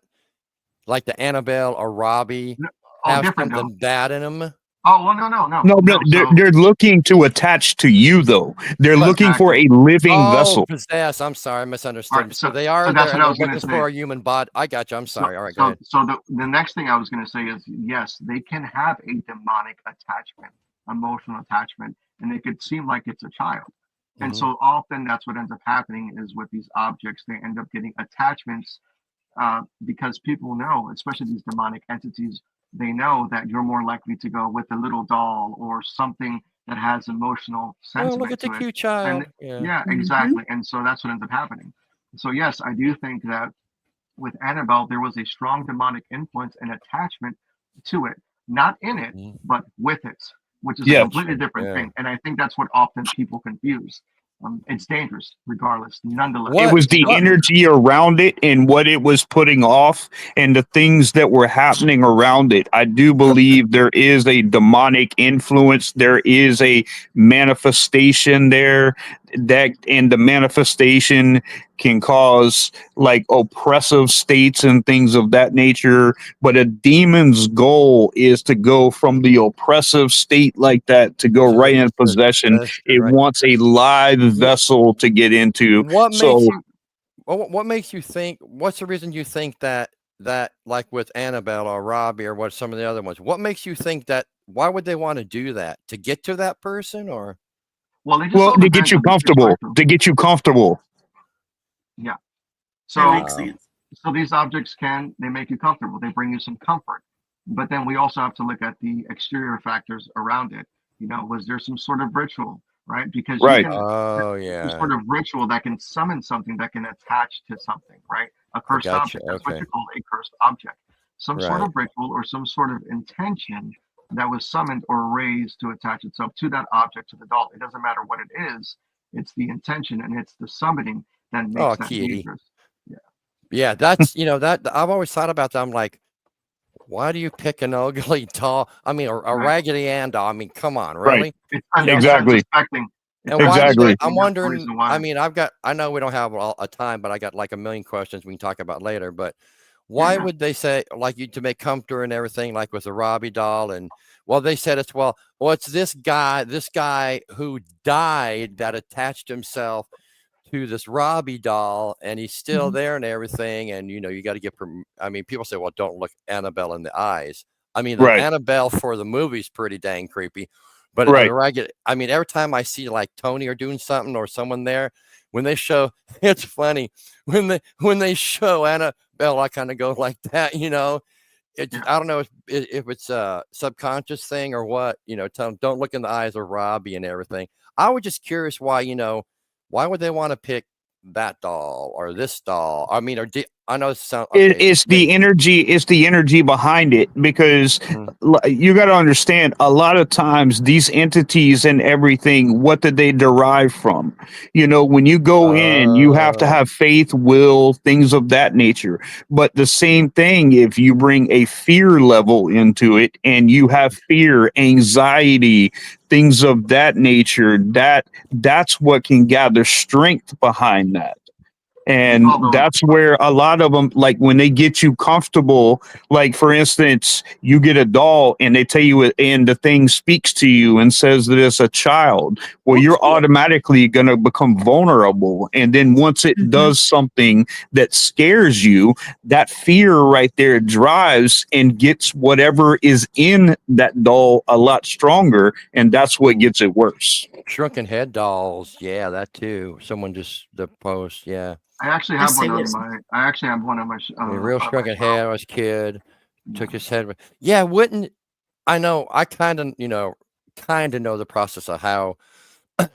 like the Annabelle or Robbie have different something though. bad in them? Oh well, no. No, So, they're looking to attach to you though. They're looking for a living vessel. Possess. I'm sorry, I misunderstood. All right, so so- they are so there that's and what I they're was gonna looking say. for a human body. I got you. I'm sorry. All right, go so, ahead. so the next thing I was going to say is yes, they can have a demonic attachment, emotional attachment, and it could seem like it's a child. And so often that's what ends up happening is with these objects, they end up getting attachments because people know, especially these demonic entities, they know that you're more likely to go with a little doll or something that has emotional Oh, sentiment look at the to it. cute child. And yeah, exactly. And so that's what ends up happening. So yes, I do think that with Annabelle, there was a strong demonic influence and attachment to it, not in it, but with it, which is a completely different thing. And I think that's what often people confuse. It's dangerous, regardless. Nonetheless, It was the energy around it and what it was putting off and the things that were happening around it. I do believe there is a demonic influence. There is a manifestation there and the manifestation can cause like oppressive states and things of that nature. But a demon's goal is to go from the oppressive state like that to go right into possession. It wants a live vessel to get into. What makes you think? What's the reason you think that like with Annabelle or Robbie or what some of the other ones? What makes you think that? Why would they want to do that? To get to that person or? Well, to get you comfortable. To get you comfortable. Yeah. So that makes sense. So these objects they make you comfortable. They bring you some comfort. But then we also have to look at the exterior factors around it. You know, was there some sort of ritual, right? Because you can, some sort of ritual that can summon something that can attach to something, right? A cursed object. That's what you call a cursed object. Some sort of ritual or some sort of intention that was summoned or raised to attach itself to that object, to the doll. It doesn't matter what it is. It's the intention and it's the summoning that makes that dangerous. Yeah, that's that I've always thought about that. I'm like, why do you pick an ugly doll? I mean, a Raggedy Ann doll. I mean, come on, really? Exactly. And why? I'm wondering. I mean, I know we don't have a time, but I got like a million questions we can talk about later. But why would they say like you to make comfort and everything, like with the Robbie doll? And well, they said it's it's this guy who died that attached himself to this Robbie doll, and he's still there and everything. And you got to get. I mean, people say, well, don't look Annabelle in the eyes. I mean, the Annabelle for the movie's pretty dang creepy. But I mean, every time I see like Tony or doing something or someone there, when they show, it's funny when they show Annabelle, I kind of go like that, I don't know if it's a subconscious thing or what. Tell them don't look in the eyes of Robbie and everything. I was just curious why. Why would they want to pick that doll or this doll? I mean, I know it sounds. Okay, It's the energy. It's the energy behind it, because Mhm. you got to understand. A lot of times, these entities and everything, what did they derive from? When you go in, you have to have faith, will, things of that nature. But the same thing, if you bring a fear level into it, and you have fear, anxiety, things of that nature, that's what can gather strength behind that. And Although, that's where a lot of them, like when they get you comfortable, like for instance, you get a doll and they tell you it, and the thing speaks to you and says that it's a child. Well, you're automatically going to become vulnerable. And then once it does something that scares you, that fear right there drives and gets whatever is in that doll a lot stronger. And that's what gets it worse. Shrunken head dolls, yeah, that too. Someone just the post, yeah. I actually Let's have see one on what's- my. I actually have one on my. A real on my shrunken phone. head. I was a kid, took his head. Yeah, wouldn't I know? I kind of know the process of how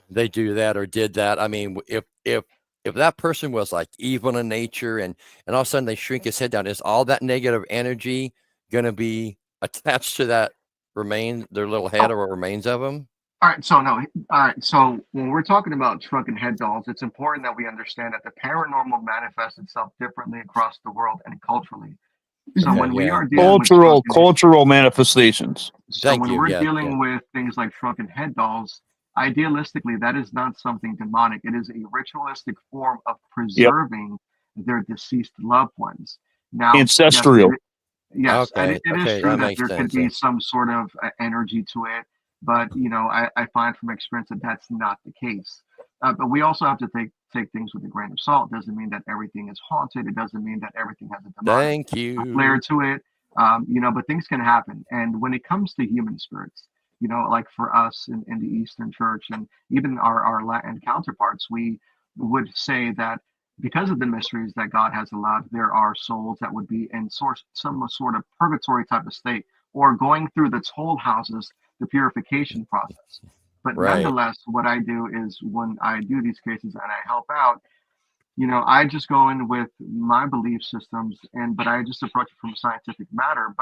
they do that or did that. I mean, if that person was like evil in nature and all of a sudden they shrink his head down, is all that negative energy going to be attached to that their little head or what remains of them? All right, so no, all right, so when we're talking about shrunken head dolls, it's important that we understand that the paranormal manifests itself differently across the world and culturally. So Mhm. when we Yeah. are dealing with Cultural manifestations. Thank when you. we're Yeah, dealing yeah. with things like shrunken head dolls, idealistically, that is not something demonic. It is a ritualistic form of preserving their deceased loved ones. Now, Ancestral. yes, and Okay, it is okay, true that that makes there could sense. Yeah. be some sort of energy to it, but I find from experience that that's not the case. But we also have to take things with a grain of salt. It doesn't mean that everything is haunted. It doesn't mean that everything has a demonic Thank flair you. to it. But things can happen. And when it comes to human spirits, like for us in the Eastern Church and even our Latin counterparts, we would say that because of the mysteries that God has allowed, there are souls that would be in some sort of purgatory type of state or going through the toll houses, the purification process. But Right. nonetheless, what I do is when I do these cases and I help out, I just go in with my belief systems, but I just approach it from a scientific matter.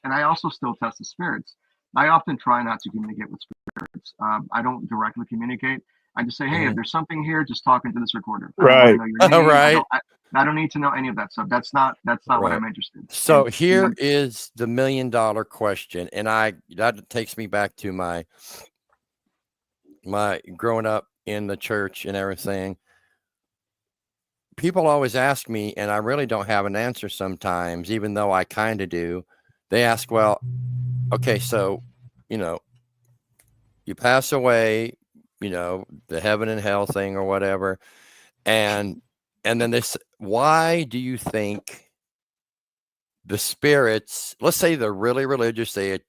And I also still test the spirits. I often try not to communicate with spirits. I don't directly communicate. I just say, hey, if there's something here, just talk into this recorder. I don't want to Right. know your name. Right. I don't need to know any of that stuff. That's not what Right. I'm interested in. So And, here is the $1 million question, and that takes me back to my growing up in the church and everything. People always ask me, and I really don't have an answer sometimes, even though I kind of do. They ask, well, okay, so, you pass away, the heaven and hell thing or whatever. And then why do you think the spirits, let's say they're really religious, they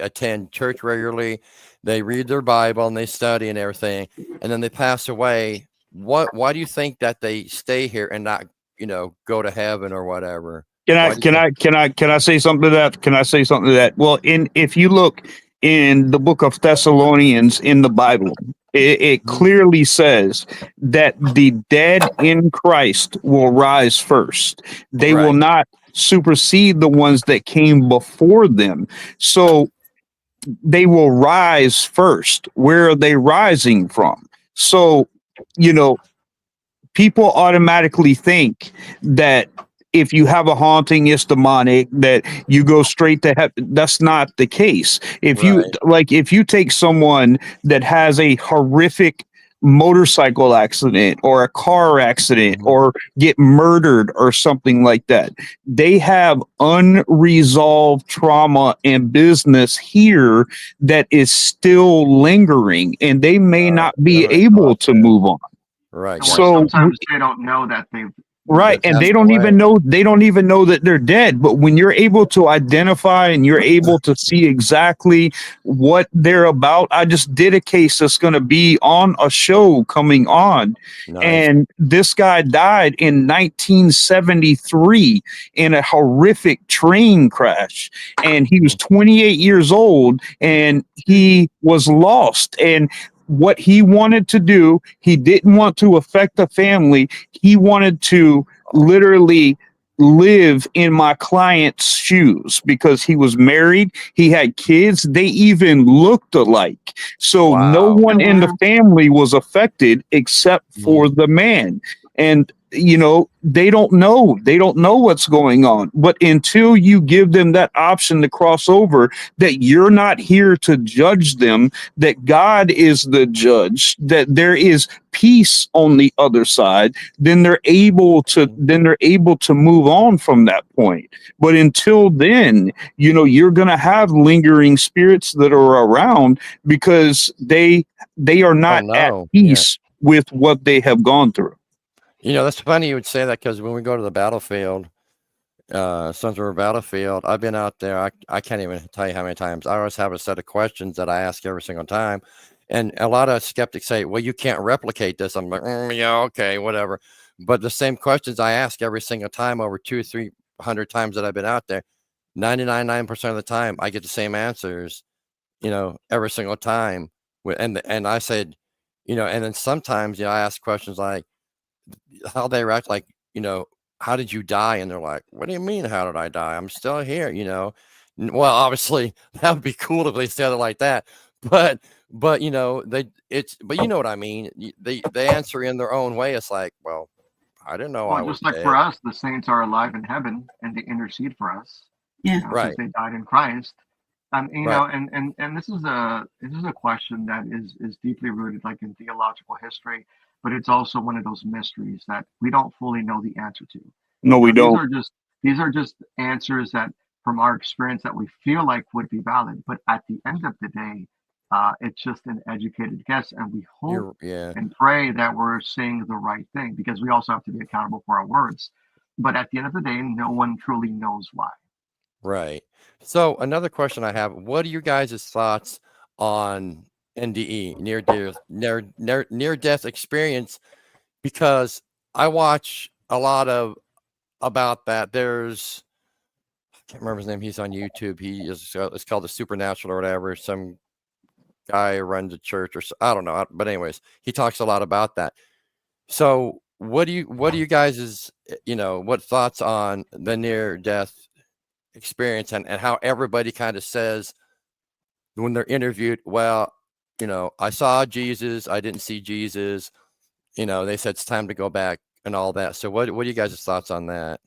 attend church regularly, they read their Bible and they study and everything, and then they pass away. Why do you think that they stay here and not, go to heaven or whatever? Can Why do you think- I say something to that? Can I say something to that? Well, if you look in the book of Thessalonians in the Bible, it clearly says that the dead in Christ will rise first. They will Right. not supersede the ones that came before them. So they will rise first. Where are they rising from? So, people automatically think that if you have a haunting, it's demonic, that you go straight to heaven. That's not the case. If you take someone that has a horrific motorcycle accident or a car accident or get murdered or something like that, they have unresolved trauma and business here that is still lingering, and they may not be never able thought to that. move on. Right. or So sometimes they don't know that Right. that And passed they don't away. even know that they're dead. But when you're able to identify and you're able to see exactly what they're about, I just did a case that's going to be on a show coming on. Nice. And this guy died in 1973 in a horrific train crash. And he was 28 years old and he was lost. And what he wanted to do, he didn't want to affect the family. He wanted to literally live in my client's shoes because he was married, he had kids, they even looked alike. So no Wow. one in the Wow. family was affected except for the man. And they don't know what's going on. But until you give them that option to cross over, that you're not here to judge them, that God is the judge, that there is peace on the other side, then they're able to move on from that point. But until then, you're going to have lingering spirits that are around because they are Oh not at no. Yeah. peace with what they have gone through. That's funny you would say that because when we go to the battlefield, Sons River Battlefield, I've been out there. I can't even tell you how many times. I always have a set of questions that I ask every single time. And a lot of skeptics say, well, you can't replicate this. I'm like, yeah, okay, whatever. But the same questions I ask every single time over 200-300 times that I've been out there, 99% of the time, I get the same answers, every single time. And I said, and then sometimes, I ask questions like, how they react, like, how did you die? And they're like, what do you mean, how did I die? I'm still here, Well, obviously, that would be cool if they said it like that. But but you know what I mean. They answer in their own way. It's like, well, I didn't know I Well, was just like for dead. us, the saints are alive in heaven and they intercede for us. Yeah. Since Right. they died in Christ. Right. And this is a question that is deeply rooted like in theological history, but it's also one of those mysteries that we don't fully know the answer to. No, we These don't. are just answers that from our experience that we feel like would be valid, but at the end of the day, it's just an educated guess, and we hope Yeah. and pray that we're saying the right thing because we also have to be accountable for our words. But at the end of the day, no one truly knows why. Right. So another question I have: what are you guys' thoughts on NDE, near death experience? Because I watch a lot of about that. There's I can't remember his name. He's on YouTube. It's called the Supernatural or whatever. Some guy runs a church I don't know. But anyways, he talks a lot about that. So what do you guys' what thoughts on the near death experience and how everybody kind of says when they're interviewed, well, I saw Jesus, I didn't see Jesus, they said it's time to go back and all that. So what are you guys' thoughts on that?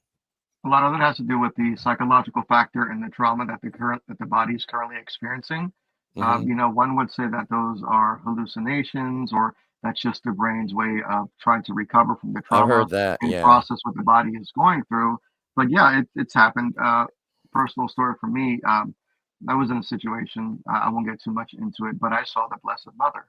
A lot of it has to do with the psychological factor and the trauma that the body is currently experiencing. One would say that those are hallucinations, or that's just the brain's way of trying to recover from the I've trauma heard that. and Yeah. process what the body is going through. But yeah, it's happened. Personal story for me. I was in a situation. I won't get too much into it, but I saw the Blessed Mother.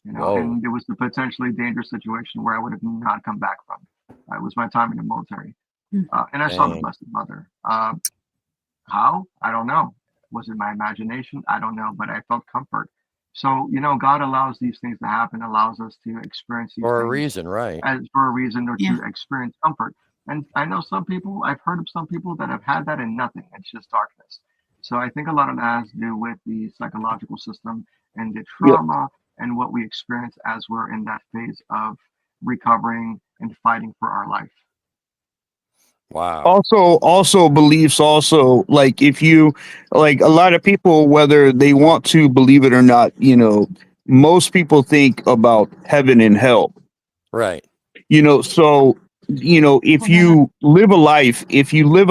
Whoa. And it was a potentially dangerous situation where I would have not come back from. It was my time in the military. And I saw the Dang. Blessed Mother. How? I don't know. Was it my imagination? I don't know, but I felt comfort. So, God allows these things to happen, allows us to experience these For a things reason, right? as for a reason or Yeah. to experience comfort. And I know I've heard of some people that have had that and nothing. It's just darkness. So I think a lot of that has to do with the psychological system and the trauma and what we experience as we're in that phase of recovering and fighting for our life. Wow. Also beliefs also, like, if you, like, a lot of people, whether they want to believe it or not, most people think about heaven and hell, Right. so if you live a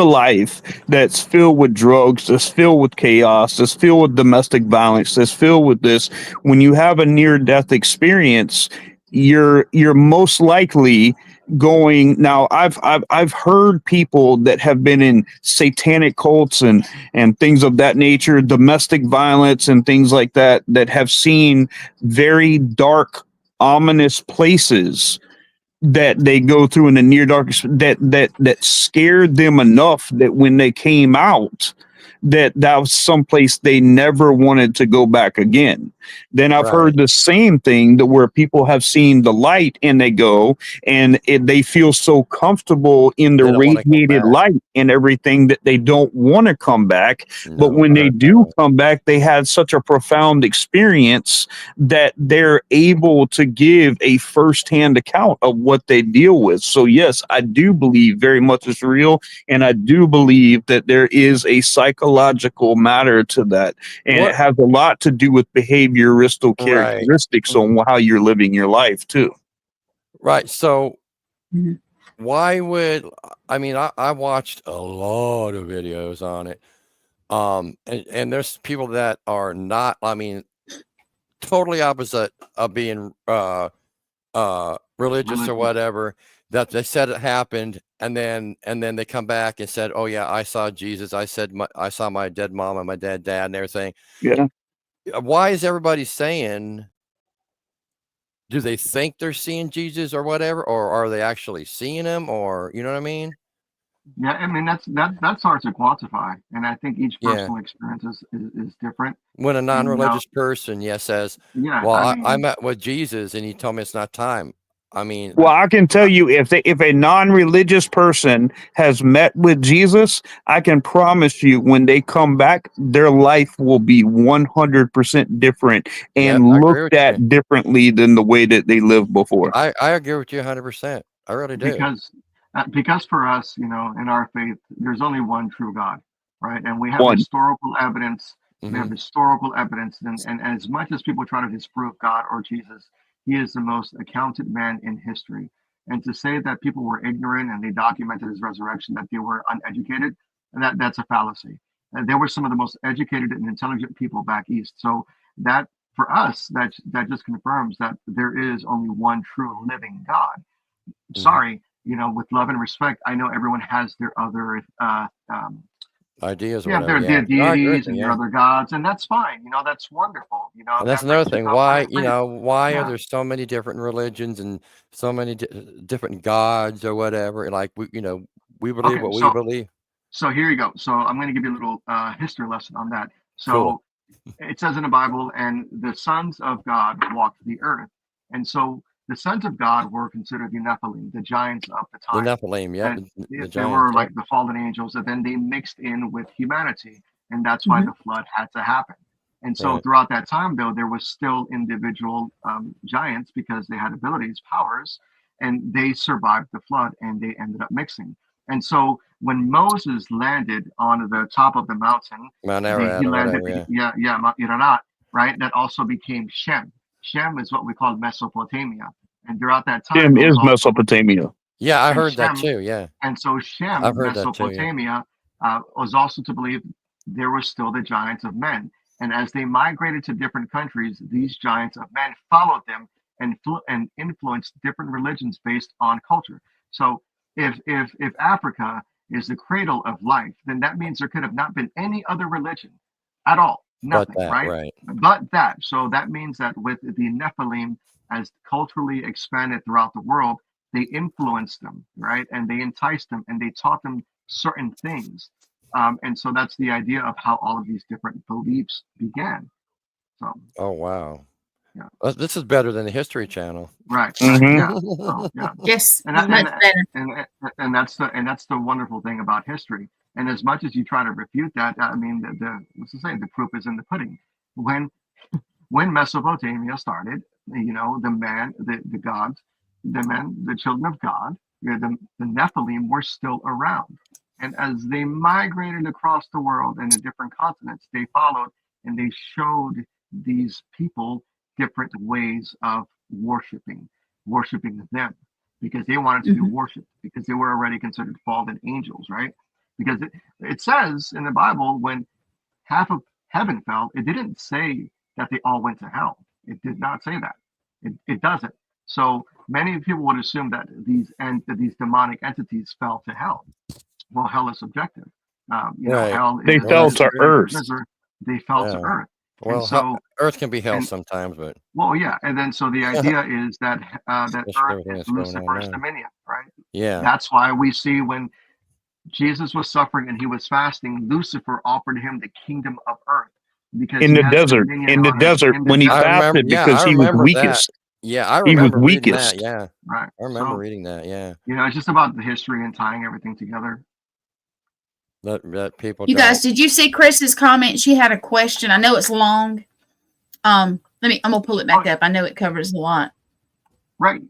life that's filled with drugs, that's filled with chaos, that's filled with domestic violence, that's filled with this, when you have a near death experience, you're most likely going. Now, I've heard people that have been in satanic cults and things of that nature, domestic violence and things like that have seen very dark, ominous places that they go through in the near dark that scared them enough that when they came out, that was someplace they never wanted to go back again. Then I've heard the same thing, that where people have seen the light and they go and they feel so comfortable in the radiated light and everything that they don't want to come back. But when they do come back, they had such a profound experience that they're able to give a firsthand account of what they deal with. So yes, I do believe very much it's real, and I do believe that there is a psychological matter to that, and it has a lot to do with behavioristic characteristics on how you're living your life too. Right. So why would, I mean, I watched a lot of videos on it. And there's people that are not, I mean, totally opposite of being religious or whatever, that they said it happened, and then they come back and said, oh yeah, I saw Jesus, I saw my dead mom and my dead dad and everything. Yeah. Why is everybody saying, do they think they're seeing Jesus or whatever, or are they actually seeing him, or you know what I mean? Yeah, I mean that's hard to quantify, and I think each personal experience is different. When a non-religious person says, well, I met with Jesus and he told me it's not time. I mean, well, I can tell you, if a non-religious person has met with Jesus, I can promise you, when they come back, their life will be 100% different and looked at differently than the way that they lived before. I agree with you 100%. I really do. Because for us, you know, in our faith, there's only one true God, right? And we have historical evidence. We have historical evidence, and as much as people try to disprove God or Jesus, he is the most accounted man in history. And to say that people were ignorant and they documented his resurrection, that they were uneducated, that's a fallacy. And they were some of the most educated and intelligent people back east. So that, for us, that just confirms that there is only one true living God. Sorry, you know, with love and respect, I know everyone has their other ideas, their deities and their other gods, and that's fine. You know, that's wonderful. You know, and that's another thing. Why, you know, why are there so many different religions and so many different gods or whatever? Like we believe what we believe. So here you go. So I'm going to give you a little history lesson on that. So it says in the Bible, and the sons of God walked the earth, and so the sons of God were considered the Nephilim, the giants of the time. The Nephilim, they were like the fallen angels, and then they mixed in with humanity, and that's why the flood had to happen. And so throughout that time, though, there was still individual giants, because they had abilities, powers, and they survived the flood, and they ended up mixing. And so when Moses landed on the top of the mountain, Mount Ararat, he landed, Mount Ararat, right? That also became Shem. Shem is what we call Mesopotamia, and throughout that time, Shem is Mesopotamia. Yeah, I heard that too. Yeah, and so Shem, Mesopotamia, was also to believe there were still the giants of men, and as they migrated to different countries, these giants of men followed them and influenced different religions based on culture. So if Africa is the cradle of life, then that means there could have not been any other religion at all. Nothing, right? But that. So that means that with the Nephilim, as culturally expanded throughout the world, they influenced them, right? And they enticed them, and they taught them certain things. And so that's the idea of how all of these different beliefs began. So. Oh wow. Yeah. This is better than the History Channel. Right. Yeah. So, yeah. Yes. And that's the wonderful thing about history. And as much as you try to refute that, I mean, what's to say? The proof is in the pudding. When Mesopotamia started, you know, the gods, the children of God, the Nephilim were still around. And as they migrated across the world and the different continents, they followed and they showed these people different ways of worshiping them, because they wanted to be worshipped, because they were already considered fallen angels, right? Because it says in the Bible, when half of heaven fell, it didn't say that they all went to hell. It did not say that. It doesn't. So many people would assume that these demonic entities fell to hell. Well, hell is subjective. You know, hell they fell to earth. They fell to earth. Well, so, Earth can be hell and sometimes, but well, yeah, and then so the idea is that that especially Earth everything is that's going on Lucifer's now. dominion, right? Yeah. That's why we see when Jesus was suffering and he was fasting, Lucifer offered him the kingdom of Earth because In he the has desert, dominion in the on it desert, in the when he I desert. remember. fasted Yeah, because I he was remember that. weakest. Yeah, I He was remember reading that. weakest. Yeah, Right. I remember So, reading that. Yeah, it's just about the history and tying everything together. that people You don't. guys, did you see Chris's comment? She had a question. I know it's long. I'm gonna pull it back up. I know it covers a lot. Right.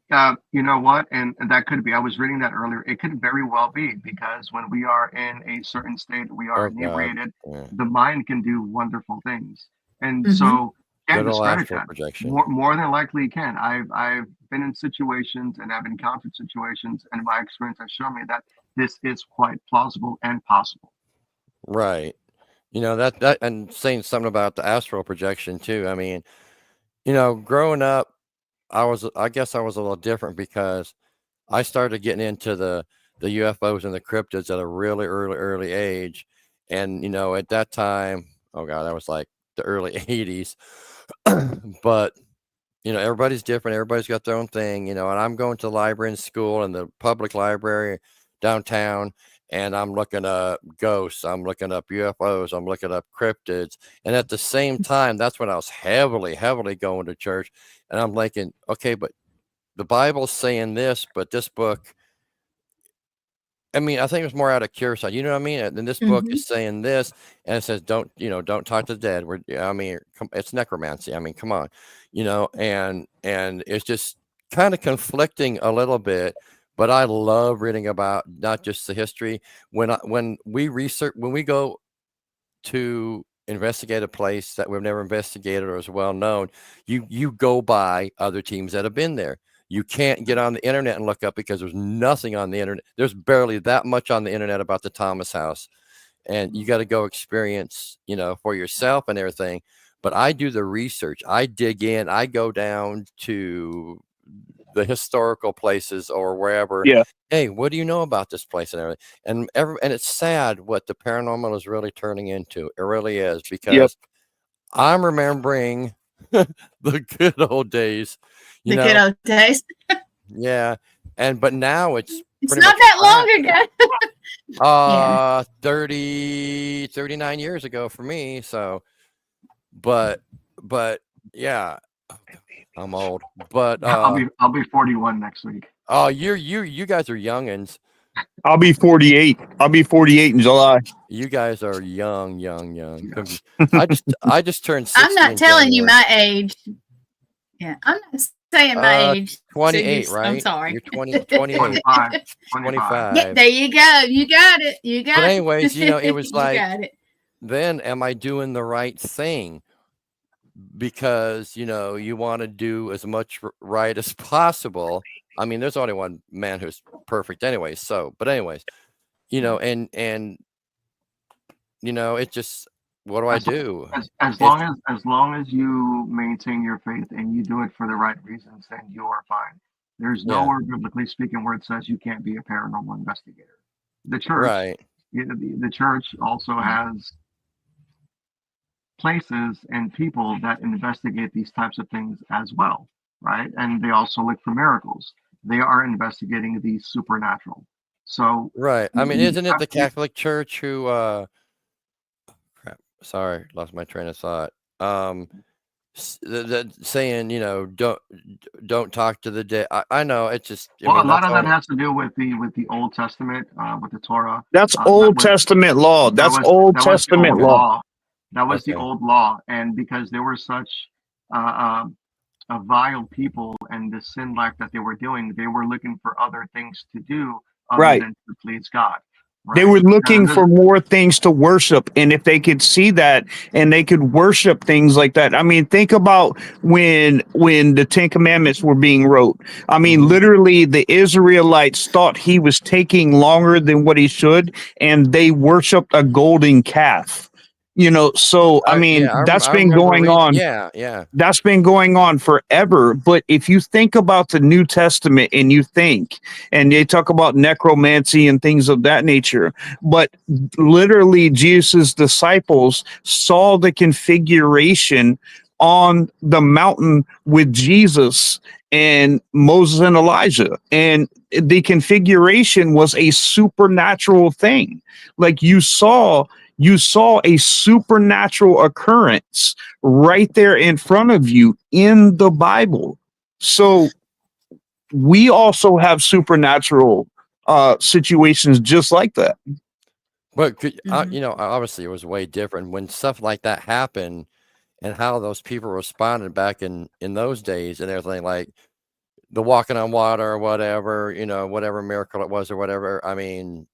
You know what? And that could be. I was reading that earlier. It could very well be because when we are in a certain state, we are Oh God. inebriated. Yeah. The mind can do wonderful things, and Mhm. so can't Good old discredit astral that. projection. More than likely, it can. I've been in situations and I've encountered situations, and my experience has shown me that this is quite plausible and possible. Right. You know that and saying something about the astral projection too. I mean, you know, growing up, I guess I was a little different because I started getting into the UFOs and the cryptids at a really early age, and you know, at that time, oh God, that was like the early '80s. But you know, everybody's different. Everybody's got their own thing, you know. And I'm going to the library in school and the public library downtown, and I'm looking up ghosts. I'm looking up UFOs. I'm looking up cryptids. And at the same time, that's when I was heavily going to church. And I'm thinking, okay, but the Bible's saying this, but this book, I mean, I think it was more out of curiosity. You know what I mean? And this book is saying this, and it says, "Don't, you know, don't talk to the dead." I mean, it's necromancy. I mean, come on, you know, and it's just kind of conflicting a little bit. But I love reading about not just the history. When we go to investigate a place that we've never investigated or is well known, you go by other teams that have been there. You can't get on the internet and look up because there's nothing on the internet. There's barely that much on the internet about the Thomas House, and you got to go experience, you know, for yourself and everything. But I do the research. I dig in. I go down to the historical places or wherever. Yeah. Hey, what do you know about this place and everything? And it's sad what the paranormal is really turning into. It really is, because I'm remembering the good old days. You The know, good old days. yeah. But now it's It's pretty not much that long ago. 39 years ago for me. So, but yeah, I'm old. But I'll be 41 next week. oh, you guys are youngins. I'll be 48. I'll be 48 in July. You guys are young. I just turned 60. I'm not in telling you January. my age. Yeah, I'm not saying my age. 28, so right? I'm sorry. You're 28. 25. 25. Yeah, there you go. You got it. You got But it. anyways, you know, it was You like, got it. then am I doing the right thing? Because, you know, you want to do as much right as possible. I mean, there's only one man who's perfect anyway. So, but anyways, you know, and you know, it just, what do I do? As long as you maintain your faith and you do it for the right reasons, then you are fine. There's Yeah. nowhere biblically speaking where it says you can't be a paranormal investigator. The church, Right. you know, the church also has places and people that investigate these types of things as well, right? And they also look for miracles. They are investigating the supernatural. So Right. I mean, you isn't it have the to- Catholic Church who crap, sorry, lost my train of thought. Saying, you know, don't talk to the dead. I know it's just, I well, mean, a lot that's of that all, has to do with the Old Testament, with the Torah. That's That Old was Testament law. That's Old that was the Testament old law. law. That was the Okay. old law, and because they were such a vile people and the sin life that they were doing, they were looking for other things to do other Right. than to please God. They Right? were looking And for more things to worship. And if they could see that and they could worship things like that. I mean, think about when the Ten Commandments were being wrote. I mean, Mhm. literally the Israelites thought he was taking longer than what he should, and they worshiped a golden calf. You know, so I mean, yeah, that's I been remember going reading. on. Yeah. That's been going on forever. But if you think about the New Testament and and they talk about necromancy and things of that nature, but literally Jesus' disciples saw the configuration on the mountain with Jesus and Moses and Elijah. And the configuration was a supernatural thing. Like you saw a supernatural occurrence right there in front of you in the Bible. So we also have supernatural situations just like that. But Mhm. you know, obviously it was way different when stuff like that happened, and how those people responded back in those days and everything, like the walking on water or whatever, you know, whatever miracle it was or whatever. I mean,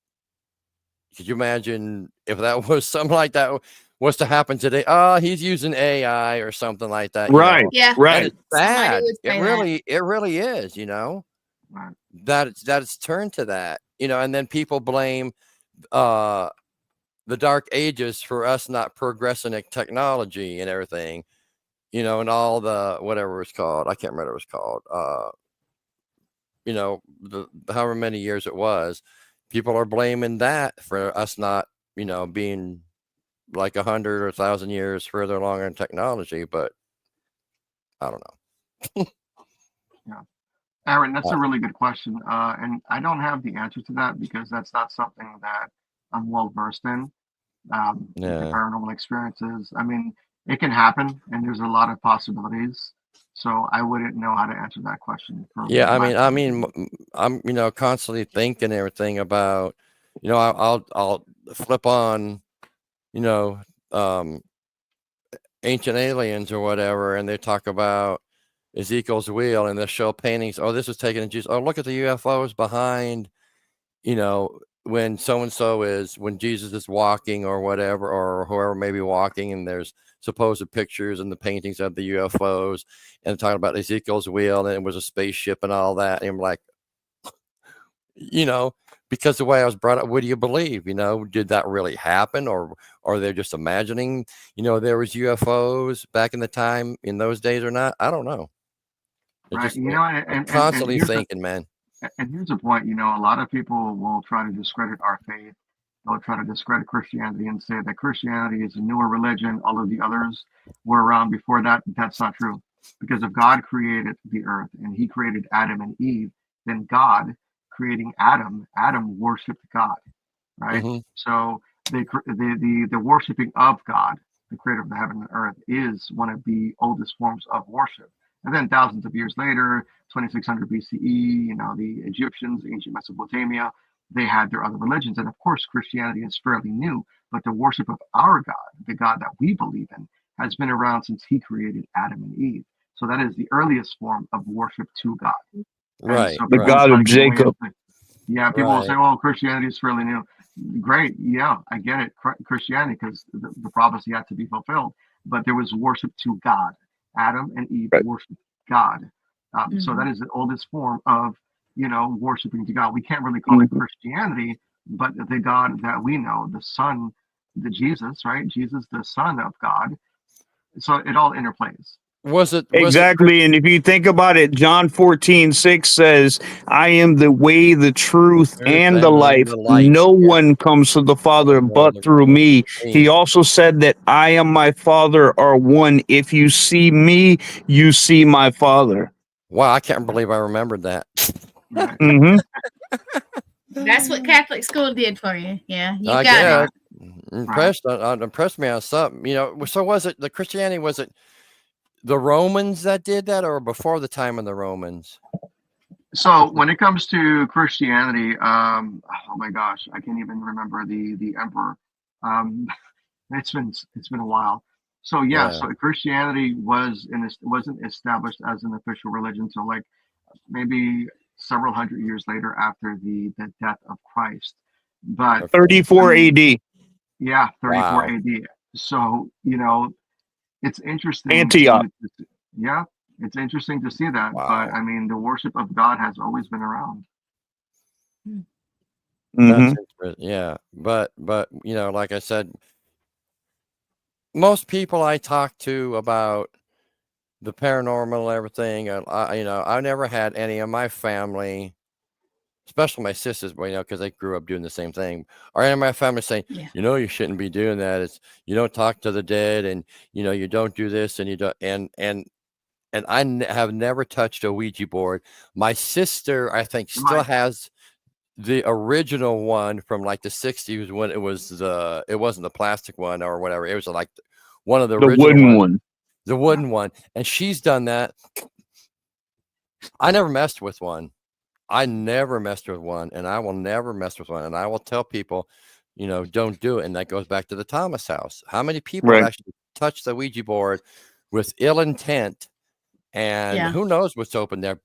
could you imagine if that was something like that was to happen today? Oh, he's using AI or something like that, you Right, know. Yeah, That right. is somebody bad. would say that. It really is, you know, Right. that it's turned to that, you know, and then people blame uh the dark ages for us not progressing in technology and everything, you know, and all the whatever it's called. I can't remember what it was called. You know, the however many years it was, people are blaming that for us not, you know, being like 100 or 1,000 years further along in technology. But I don't know. Yeah. Aaron, that's Uh, a really good question. And I don't have the answer to that because that's not something that I'm well versed in. The yeah. paranormal experiences. I mean, it can happen, and there's a lot of possibilities. So I wouldn't know how to answer that question from Yeah, my point of view. I'm, you know, constantly thinking everything about, you know, I'll flip on, you know, um, Ancient Aliens or whatever, and they talk about Ezekiel's wheel, and they show paintings. Oh, this was taken in Jesus. Oh, look at the UFOs behind, you know, when so and so is when Jesus is walking or whatever, or whoever may be walking, and there's supposed pictures and the paintings of the UFOs, and talking about Ezekiel's wheel, and it was a spaceship and all that. And I'm like, you know, because the way I was brought up, what do you believe? You know, did that really happen, or they're just imagining? You know, there was UFOs back in the time in those days or not? I don't know. It Right. just You know, I'm and constantly thinking, man. here's the point. You know, a lot of people will try to discredit our faith. They'll try to discredit Christianity and say that Christianity is a newer religion. All of the others were around before that. That's not true. Because if God created the earth and he created Adam and Eve, then God creating Adam worshiped God, right? Hmm. So the worshiping of God, the creator of the heaven and earth, is one of the oldest forms of worship. And then thousands of years later, 2600 BCE, you know, the Egyptians, ancient Mesopotamia, they had their other religions. And of course, Christianity is fairly new, but the worship of our God, the God that we believe in, has been around since he created Adam and Eve. So that is the earliest form of worship to God. And Right, so The people right, God try to of get away and Jacob. say, yeah, people will say, right. "Oh, Christianity is fairly new." Great, yeah, I get it, Christianity, because the prophecy had to be fulfilled. But there was worship to God. Adam and Eve Right. worshipped God. So Mhm. that is the oldest form of, you know, worshiping to God. We can't really call it Mhm. Christianity, but the God that we know, the Son, the Jesus, right? Jesus, the Son of God. So it all interplays. Was it Exactly. And if you think about it, John 14:6 says, I am the way, the truth, Earth and the and life. the light? No Yeah. one comes to the Father but through But me. He me. also said that I am my Father are one. If you see me, you see my Father. Wow, I can't believe I remembered that. Right. Hmm. That's what Catholic school did for you. Yeah, you I got it. guess Right. Right. impressed me on something. You know, so was it the Christianity? Was it the Romans that did that, or before the time of the Romans? So when it comes to Christianity, oh my gosh, I can't even remember the emperor. Um, it's been a while. So yeah, Yeah. so Christianity wasn't established as an official religion until like maybe several hundred years later after the death of Christ. But Okay. I 34 mean, AD. yeah, 34 Wow. AD. So you know, it's interesting Antioch. yeah, it's interesting to see that. But Wow. I mean, the worship of God has always been around. That's Hmm. interesting. Yeah. But you know, like I said, most people I talk to about the paranormal and everything, I never had any of my family, especially my sisters, because they grew up doing the same thing, or any of my family saying, Yeah. you shouldn't be doing that. It's you don't talk to the dead, and you don't do this, and you don't, and I have never touched a Ouija board. My sister, I think, still has the original one from like the 60s when it wasn't the plastic one or whatever. It was like one of the original wooden ones, one. the wooden one, and she's done that. I never messed with one. I never messed with one, and I will never mess with one. And I will tell people, don't do it. And that goes back to the Thomas house. How many people have actually touched the Ouija board with ill intent? And who knows what's open there?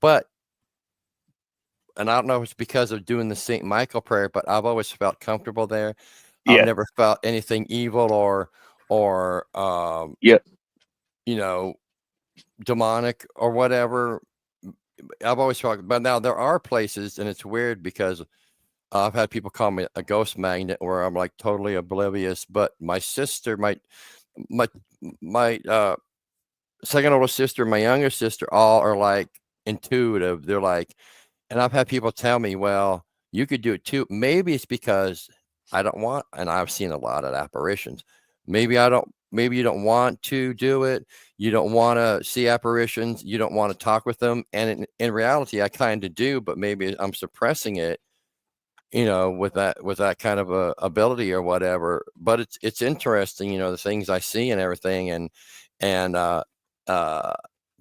And I don't know if it's because of doing the St. Michael prayer, but I've always felt comfortable there. I've never felt anything evil or demonic or whatever. I've always felt, but now there are places, and it's weird because I've had people call me a ghost magnet where I'm like totally oblivious. But my sister, my second oldest sister, my younger sister, all are like intuitive. They're like, and I've had people tell me, well, you could do it too. Maybe it's because I don't want, and I've seen a lot of apparitions. Maybe you don't want to do it. You don't want to see apparitions. You don't want to talk with them. And in reality, I kind of do, but maybe I'm suppressing it, with that kind of a ability or whatever. But it's interesting, the things I see and everything, and the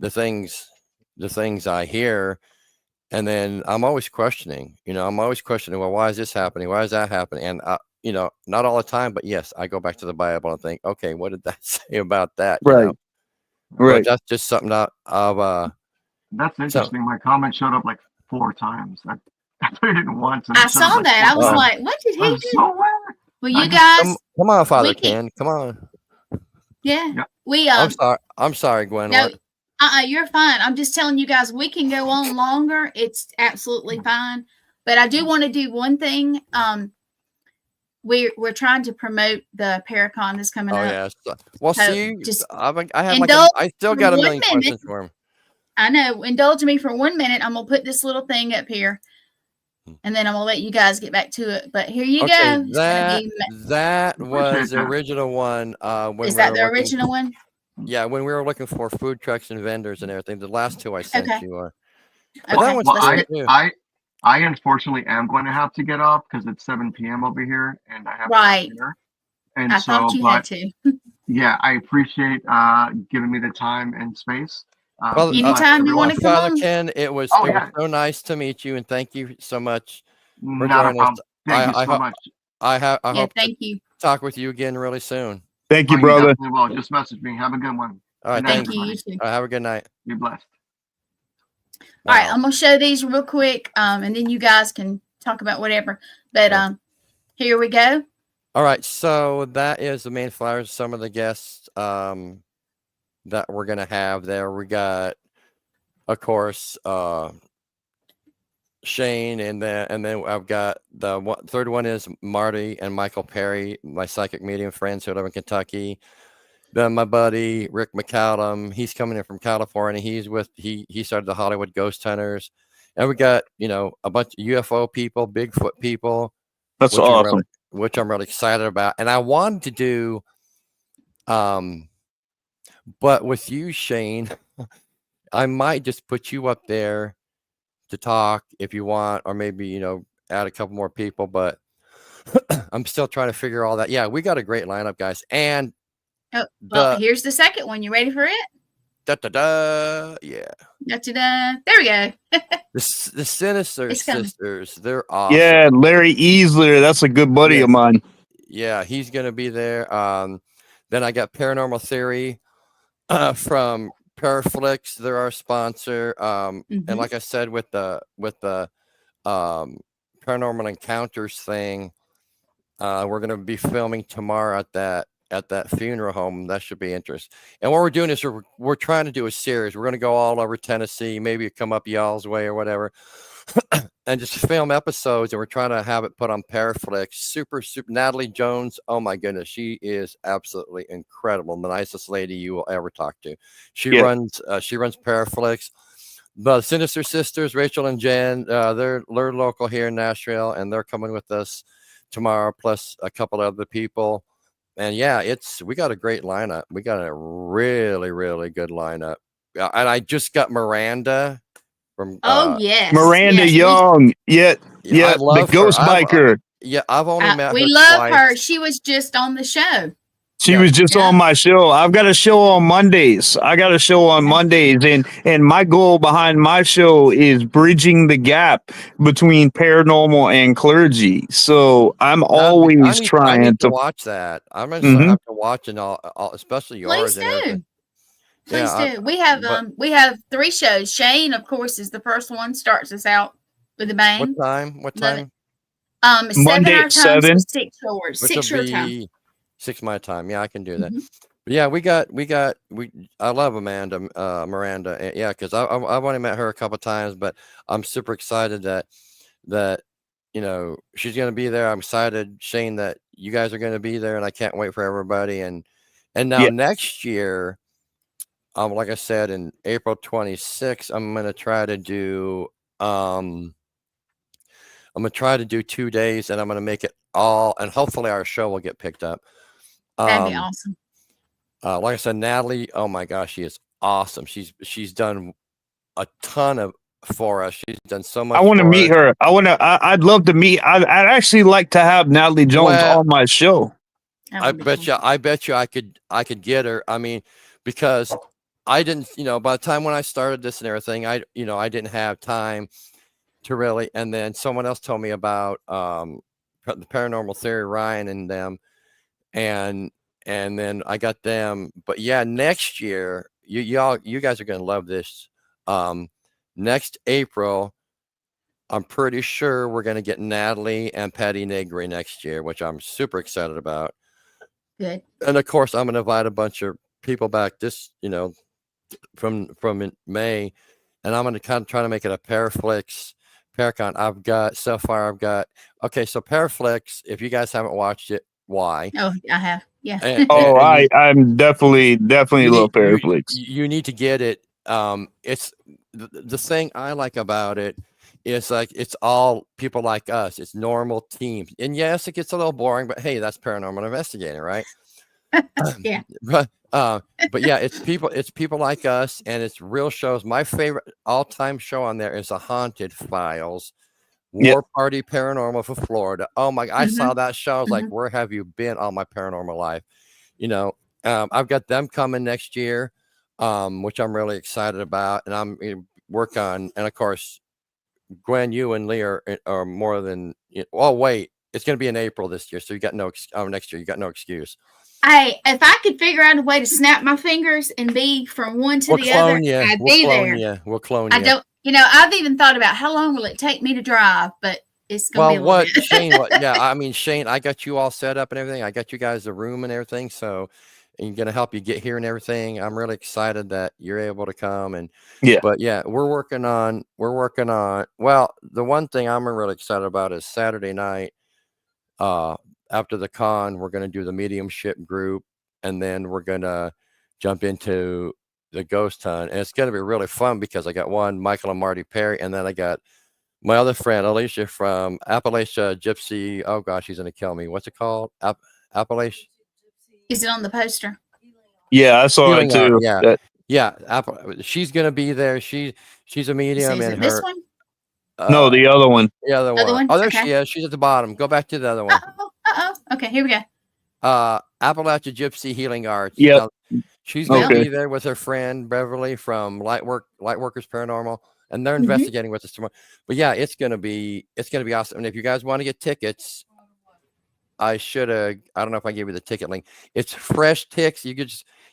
things I hear. And then I'm always questioning, well, why is this happening? Why is that happening? And, not all the time, but yes, I go back to the Bible and think, okay, what did that say about that? Right. But that's just something of That's interesting. My comment showed up like 4 times. I put it in once. And I saw that. I was like, what did he do? So weird. Well, you guys. Come on, Father Ken. Come on. Yeah. I'm sorry, Gwen. No, you're fine. I'm just telling you guys, we can go on longer. It's absolutely fine. But I do want to do one thing. We're trying to promote the Paracon that's coming up. Yes. Well, so see, just I still got a million questions for him. I know. Indulge me for 1 minute. I'm gonna put this little thing up here, and then I'm gonna let you guys get back to it. But here you go. That was the original one. Is that the original one? Yeah, when we were looking for food trucks and vendors and everything, the last 2 I sent you are. I unfortunately am going to have to get off because it's 7 p.m. over here, and I have dinner. And I thought you had to. Yeah, I appreciate giving me the time and space. Well, anytime you want to come Father on. Ken, it was so nice to meet you, and thank you so much for joining us. Thank you so much. I hope thank you. Talk with you again really soon. Thank you, brother. You will. Just message me. Have a good one. All right, thank you. You too. All right, have a good night. Be blessed. All right, I'm gonna show these real quick, and then you guys can talk about whatever. But here we go. All right, so that is the main flyers. Some of the guests that we're gonna have there. We got, of course, Shane, and then I've got the third one is Marty and Michael Perry, my psychic medium friends who live in Kentucky. Then my buddy Rick McCallum, he's coming in from California. He started the Hollywood Ghost Hunters, and we got a bunch of UFO people, Bigfoot people. That's awesome. Which I'm really excited about. And I wanted to do, but with you, Shane, I might just put you up there to talk if you want, or maybe add a couple more people. But I'm still trying to figure all that. Yeah, we got a great lineup, guys, and. Here's the second one. You ready for it? Yeah. Da-da-da. There we go. The Sinister Sisters. They're awesome. Yeah, Larry Easler. That's a good buddy of mine. Yeah, he's gonna be there. Then I got Paranormal Theory from Paraflix. They're our sponsor. And like I said, with the Paranormal Encounters thing, we're gonna be filming tomorrow at that funeral home. That should be interesting. And what we're doing is we're trying to do a series. We're going to go all over Tennessee, maybe come up y'all's way or whatever. and just film episodes, and we're trying to have it put on Paraflix. Super Natalie Jones, oh my goodness, she is absolutely incredible, the nicest lady you will ever talk to. She runs Paraflix. The Sinister Sisters, Rachel and Jen, they're local here in Nashville, and they're coming with us tomorrow, plus a couple other people. And yeah, we got a great lineup. We got a really, really good lineup. And I just got Miranda from yes, Miranda yes, Young. Yeah, I love the Ghost her. Biker. I've only met her. We love twice. her. She was just on the show. She was just on my show. I've got a show on Mondays. And my goal behind my show is bridging the gap between paranormal and clergy. So I'm always trying I need to watch that. I'm gonna have to watch it all, especially yours. Please do. We have 3 shows. Shane, of course, is the first one. Starts us out with a bang. What time? Monday at 7. 6 yours. Which 6 will your be time. 6 my time. Yeah, I can do that. But yeah, I love Amanda, Miranda. Yeah, because I've only met her a couple times, but I'm super excited that she's gonna be there. I'm excited, Shane, that you guys are gonna be there, and I can't wait for everybody. And now next year, like I said, in April 26th, I'm gonna try to do 2 days, and I'm gonna make it all, and hopefully our show will get picked up. That'd be awesome. Like I said, Natalie, oh my gosh, she is awesome. She's done a ton for us. She's done so much. I want to meet her. I'd love to meet. I'd actually like to have Natalie Jones on my show. I bet you I could get her. I mean, because I didn't, by the time when I started this and everything, I didn't have time to really, and then someone else told me about the Paranormal Theory, Ryan and them, and then I got them. But yeah, next year, you guys are gonna love this. Next April, I'm pretty sure we're gonna get Natalie and Patty Negri next year, which I'm super excited about. Good. And of course, I'm gonna invite a bunch of people back from May, and I'm gonna kind of try to make it a Paracon. So Paraflix, if you guys haven't watched it, why? Oh, I have. Yeah. I'm definitely love Paraflix. You need to get it. It's the thing I like about it is like it's all people like us. It's normal teams, and yes, it gets a little boring, but hey, that's paranormal investigating, right? Yeah. But yeah, it's people like us, and it's real shows. My favorite all-time show on there is The Haunted Files, War Party Paranormal for Florida. Oh my! I saw that show. I was like, where have you been all my paranormal life? I've got them coming next year, which I'm really excited about, and I'm work on. And of course, Gwen, you and Lee are more than. Oh wait, it's going to be in April this year, so you got next year. You got no excuse. If I could figure out a way to snap my fingers and be from one to the other, I'd be there. We'll clone you. I don't. I've even thought about how long will it take me to drive, but it's going to be a little bit. Shane, Shane, I got you all set up and everything. I got you guys the room and everything, so I'm going to help you get here and everything. I'm really excited that you're able to come but yeah, we're working on, well, the one thing I'm really excited about is Saturday night, after the con, we're going to do the mediumship group, and then we're going to jump into the ghost hunt, and it's going to be really fun because I got Michael and Marty Perry, and then I got my other friend Alicia from Appalachia Gypsy. Oh gosh, she's going to kill me. What's it called? Appalachia. Is it on the poster? Yeah, I saw it too. She's going to be there. She's a medium, and this one. No, the other one. The other one. Oh, there she is. She's at the bottom. Go back to the other one. Okay, here we go. Appalachia Gypsy Healing Arts. Yeah. She's going to be there with her friend Beverly from Lightworkers Paranormal, and they're investigating with us tomorrow. But yeah, it's gonna be awesome. And if you guys want to get tickets, I don't know if I gave you the ticket link. It's Fresh Tix.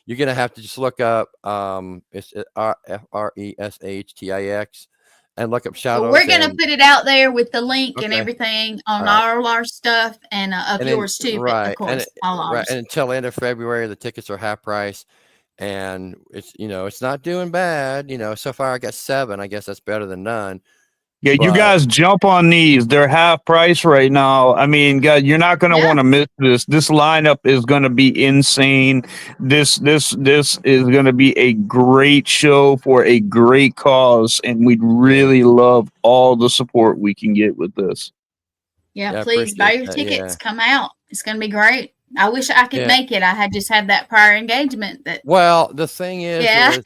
You're gonna have to just look up it's FRESHTIX and look up Shadows. We're gonna put it out there with the link and everything on all our stuff and yours too. But of course, all ours. And until end of February, the tickets are half price. And it's not doing bad. So far I got 7. I guess that's better than none. Yeah, you But guys jump on these. They're half price right now. I mean, God, you're not going to Yeah. want to miss this. This lineup is going to be insane. This is going to be a great show for a great cause, and we'd really love all the support we can get with this. Yeah, Yeah, I please buy appreciate your that, tickets. yeah. Come out. It's going to be great. I wish I could Yeah. make it. I had just had that prior engagement. That Well, the thing is, Yeah.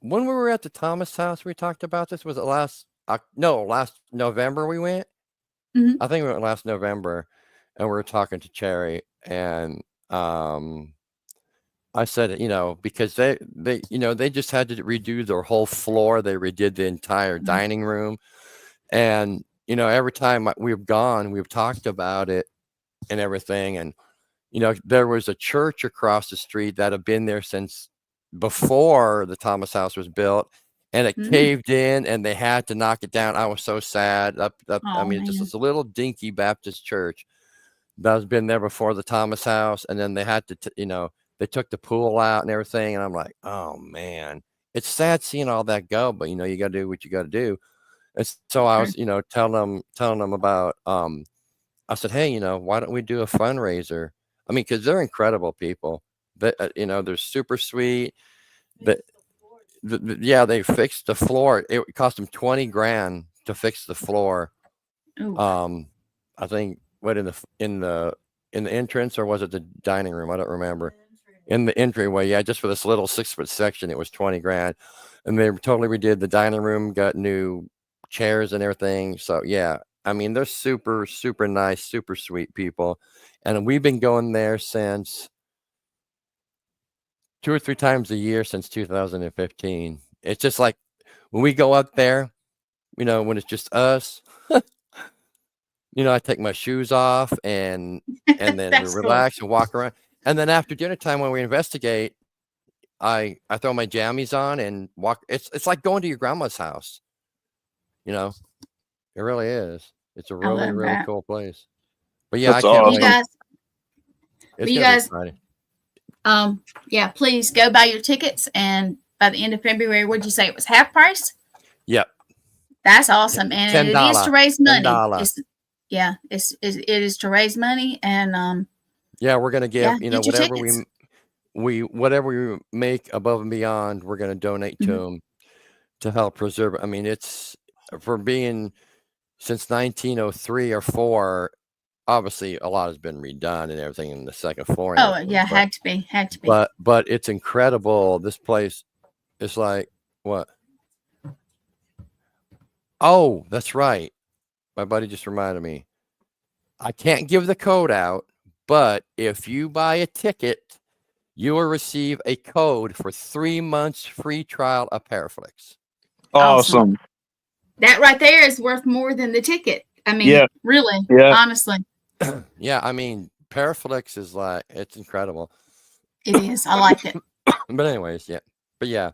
when we were at the Thomas house, we talked about this. Was it last November we went? Mhm. I think we went last November, and we were talking to Cherry, and I said, because they they just had to redo their whole floor. They redid the entire Mhm. dining room, and every time we've gone, we've talked about it and everything, and there was a church across the street that had been there since before the Thomas house was built, and it caved in, and they had to knock it down. I was so sad. I Oh, mean, just man. this little dinky Baptist church that has been there before the Thomas house, and then they had to, they took the pool out and everything, and I'm like, oh man, it's sad seeing all that go, but you got to do what you got to do. And so I was, telling them about, I said, hey, why don't we do a fundraiser? I mean, because they're incredible people. That they're super sweet. But yeah, they fixed the floor. It cost them 20 grand to fix the floor. Ooh. I think in the entrance, or was it the dining room? I don't remember. In the entryway, yeah, just for this little 6-foot section, it was 20 grand, and they totally redid the dining room, got new chairs and everything. So yeah, I mean, they're super, super nice, super sweet people, and we've been going there since 2 or 3 times a year since 2015. It's just like when we go up there, when it's just us. I take my shoes off and then we That's cool. relax and walk around. And then after dinner time, when we investigate, I throw my jammies on and walk. It's like going to your grandma's house. It really is. It's a I really, love really that. cool place. But yeah, That's I can't awesome. You wait. guys, It's you gonna be guys, exciting. yeah, please go buy your tickets. And by the end of February, what'd you say it was half price? Yep. That's awesome, and it is to raise money. $10. It is to raise money, and Yeah, we're gonna give get your whatever tickets. whatever we make above and beyond, we're gonna donate to them to help preserve it. I mean, it's for being since 1903 or 4. Obviously, a lot has been redone and everything in the second floor. And Oh everything, yeah, but, had to be. But it's incredible. This place is like what? Oh, that's right. My buddy just reminded me. I can't give the code out, but if you buy a ticket, you will receive a code for 3 months free trial of Paraflix. Awesome. That right there is worth more than the ticket. I mean, Yeah. really, Yeah. honestly, Yeah, I mean, Paraflix is like, it's incredible. it is. I like it. But anyways, yeah. But yeah.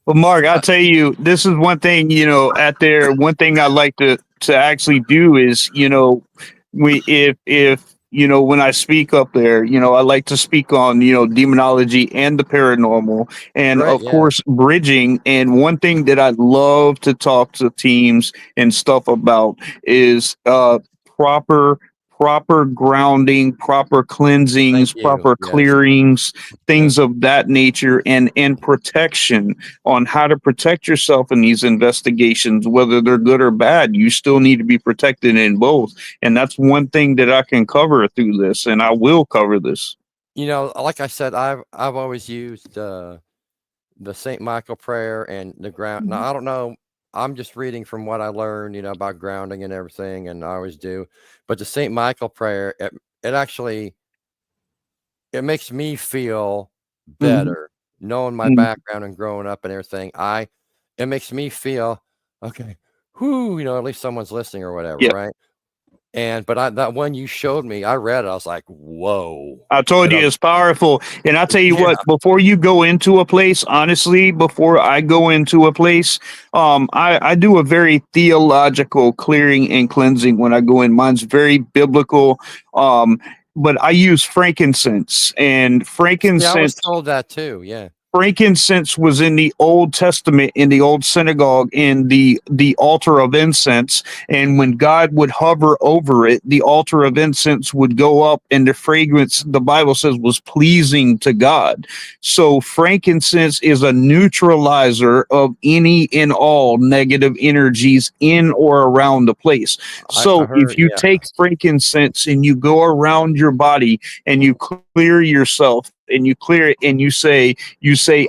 Well, Mark, I'll tell you, this is one thing, out there, one thing I like to actually do is, if when I speak up there, I like to speak on, demonology and the paranormal and Right, of yeah. course bridging. And one thing that I love to talk to teams and stuff about is proper grounding, proper cleansings, Thank you. proper Yes. clearings, things of that nature, and protection on how to protect yourself in these investigations, whether they're good or bad. You still need to be protected in both. And that's one thing that I can cover through this, and I will cover this. Like I said, I've always used the St. Michael prayer and the ground. Now, I don't know. I'm just reading from what I learned, about grounding and everything, and I always do. But the St. Michael prayer, it actually, it makes me feel better knowing my background and growing up and everything. It makes me feel okay. Whoo, at least someone's listening or whatever, Yep. right? But that one you showed me, I read it. I was like, whoa. I told you it's powerful. And I'll tell you what, before you go into a place, honestly, before I go into a place, I do a very theological clearing and cleansing when I go in. Mine's very biblical. But I use frankincense, and Yeah, I was frankincense. told that too. Yeah. frankincense was in the Old Testament, in the old synagogue, in the altar of incense. And when God would hover over it, the altar of incense would go up, and the fragrance, the Bible says, was pleasing to God. So frankincense is a neutralizer of any and all negative energies in or around the place. So if you take frankincense and you go around your body and you clear yourself, and you clear it, and you say,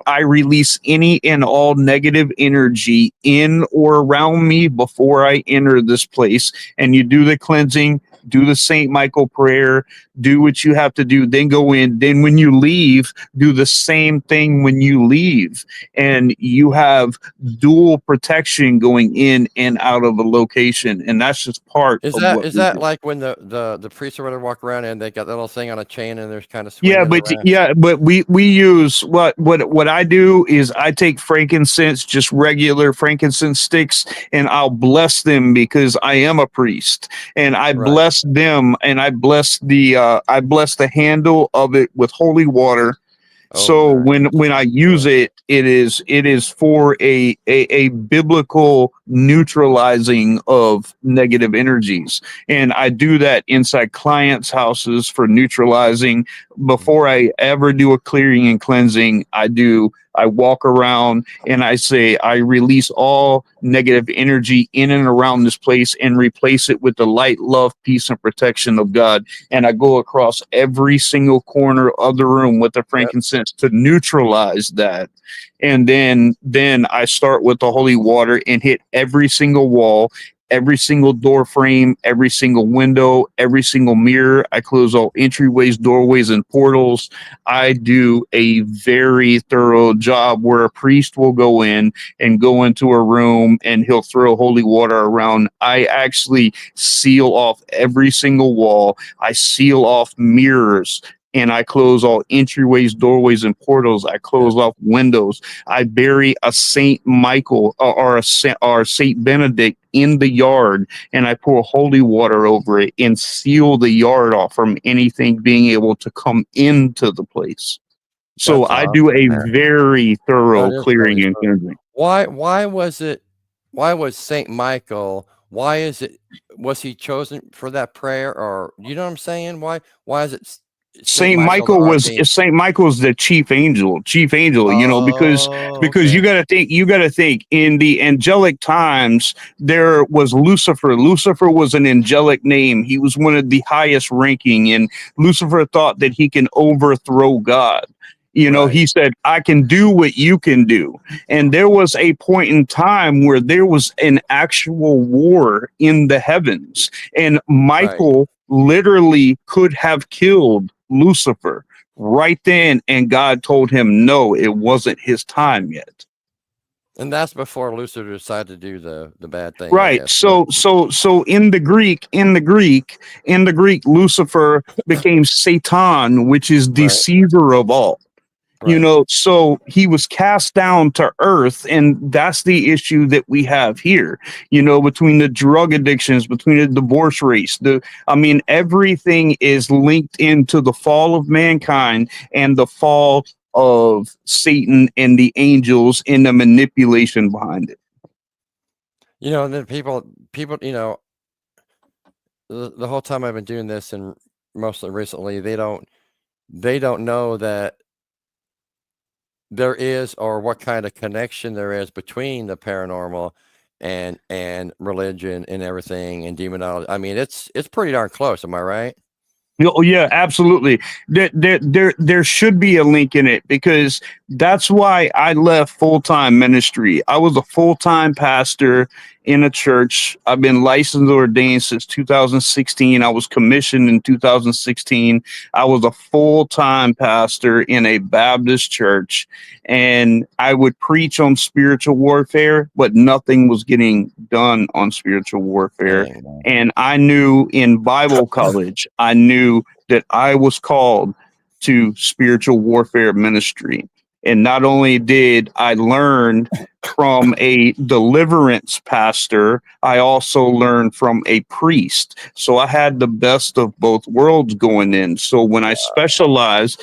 I release any and all negative energy in or around me before I enter this place. And you do the cleansing, do the St. Michael prayer, do what you have to do, then go in. Then when you leave, do the same thing when you leave. And you have dual protection going in and out of a location. And that's just part Is of that what is we that do. like when the priests or whatever walk around and they got that little thing on a chain and there's kind of swinging Yeah, around? but we use what I do is I take frankincense, just regular frankincense sticks, and I'll bless them because I am a priest, and I Right. bless them, and I bless the handle of it with holy water. So when I use it, it is for a biblical neutralizing of negative energies. And I do that inside clients' houses for neutralizing. Before I ever do a clearing and cleansing, I walk around and I say, I release all negative energy in and around this place and replace it with the light, love, peace, and protection of God. And I go across every single corner of the room with the frankincense to neutralize that. And then I start with the holy water and hit every single wall, every single door frame, every single window, every single mirror. I close all entryways, doorways, and portals. I do a very thorough job where a priest will go in and go into a room and he'll throw holy water around. I actually seal off every single wall. I seal off mirrors. And I close all entryways, doorways, and portals. I close off windows. I bury a Saint Michael or Saint Benedict in the yard, and I pour holy water over it and seal the yard off from anything being able to come into the place. So That's I do awesome, a man. very thorough That is clearing really and cool. cleansing. Why was Saint Michael? Was he chosen for that prayer, or you know what I'm saying? Why is it Saint Michael the archangel? Saint Michael's the chief angel, because Okay. you got to think in the angelic times there was Lucifer. Lucifer was an angelic name. He was one of the highest ranking, and Lucifer thought that he can overthrow God. Right. He said, I can do what you can do. And there was a point in time where there was an actual war in the heavens, and Michael literally could have killed Lucifer right then, and God told him no, it wasn't his time yet. And that's before Lucifer decided to do the bad thing. Right. So in the Greek, Lucifer became Satan, which is deceiver of all. So he was cast down to earth, and that's the issue that we have here, between the drug addictions, between the divorce rates, everything is linked into the fall of mankind and the fall of Satan and the angels and the manipulation behind it. And then people, the whole time I've been doing this, and mostly recently, they don't know that there is, or what kind of connection there is between the paranormal and religion and everything and demonology. I mean, it's pretty darn close. Am I right? Oh yeah, absolutely. There should be a link in it, because that's why I left full-time ministry. I was a full-time pastor in a church. I've been licensed and ordained since 2016. I was commissioned in 2016. I was a full-time pastor in a Baptist church, and I would preach on spiritual warfare, but nothing was getting done on spiritual warfare. And I knew in Bible college, I knew that I was called to spiritual warfare ministry. And not only did I learn from a deliverance pastor, I also learned from a priest. So I had the best of both worlds going in. So when I specialize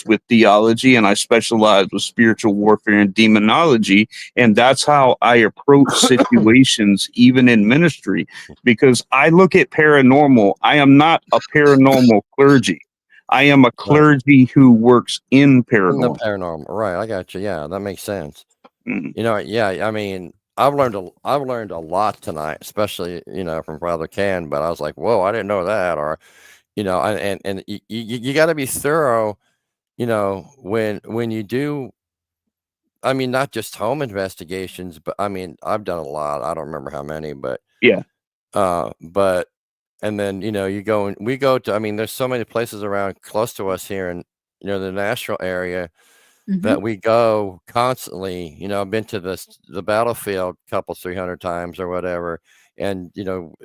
with theology, and I specialize with spiritual warfare and demonology. And that's how I approach situations, even in ministry, because I look at paranormal. I am not a paranormal clergy. I am a Right. clergy who works in In the paranormal. paranormal, right? I got you. Yeah, that makes sense. Mm. You know, yeah. I mean, I've learned a lot tonight, especially from Brother Ken. But I was like, whoa, I didn't know that. Or and you got to be thorough. When you do. I mean, not just home investigations, but I mean, I've done a lot. I don't remember how many, but Yeah. but and then we go to. I mean, there's so many places around close to us here in the Nashville area that we go constantly. I've been to the battlefield a couple 300 times or whatever, and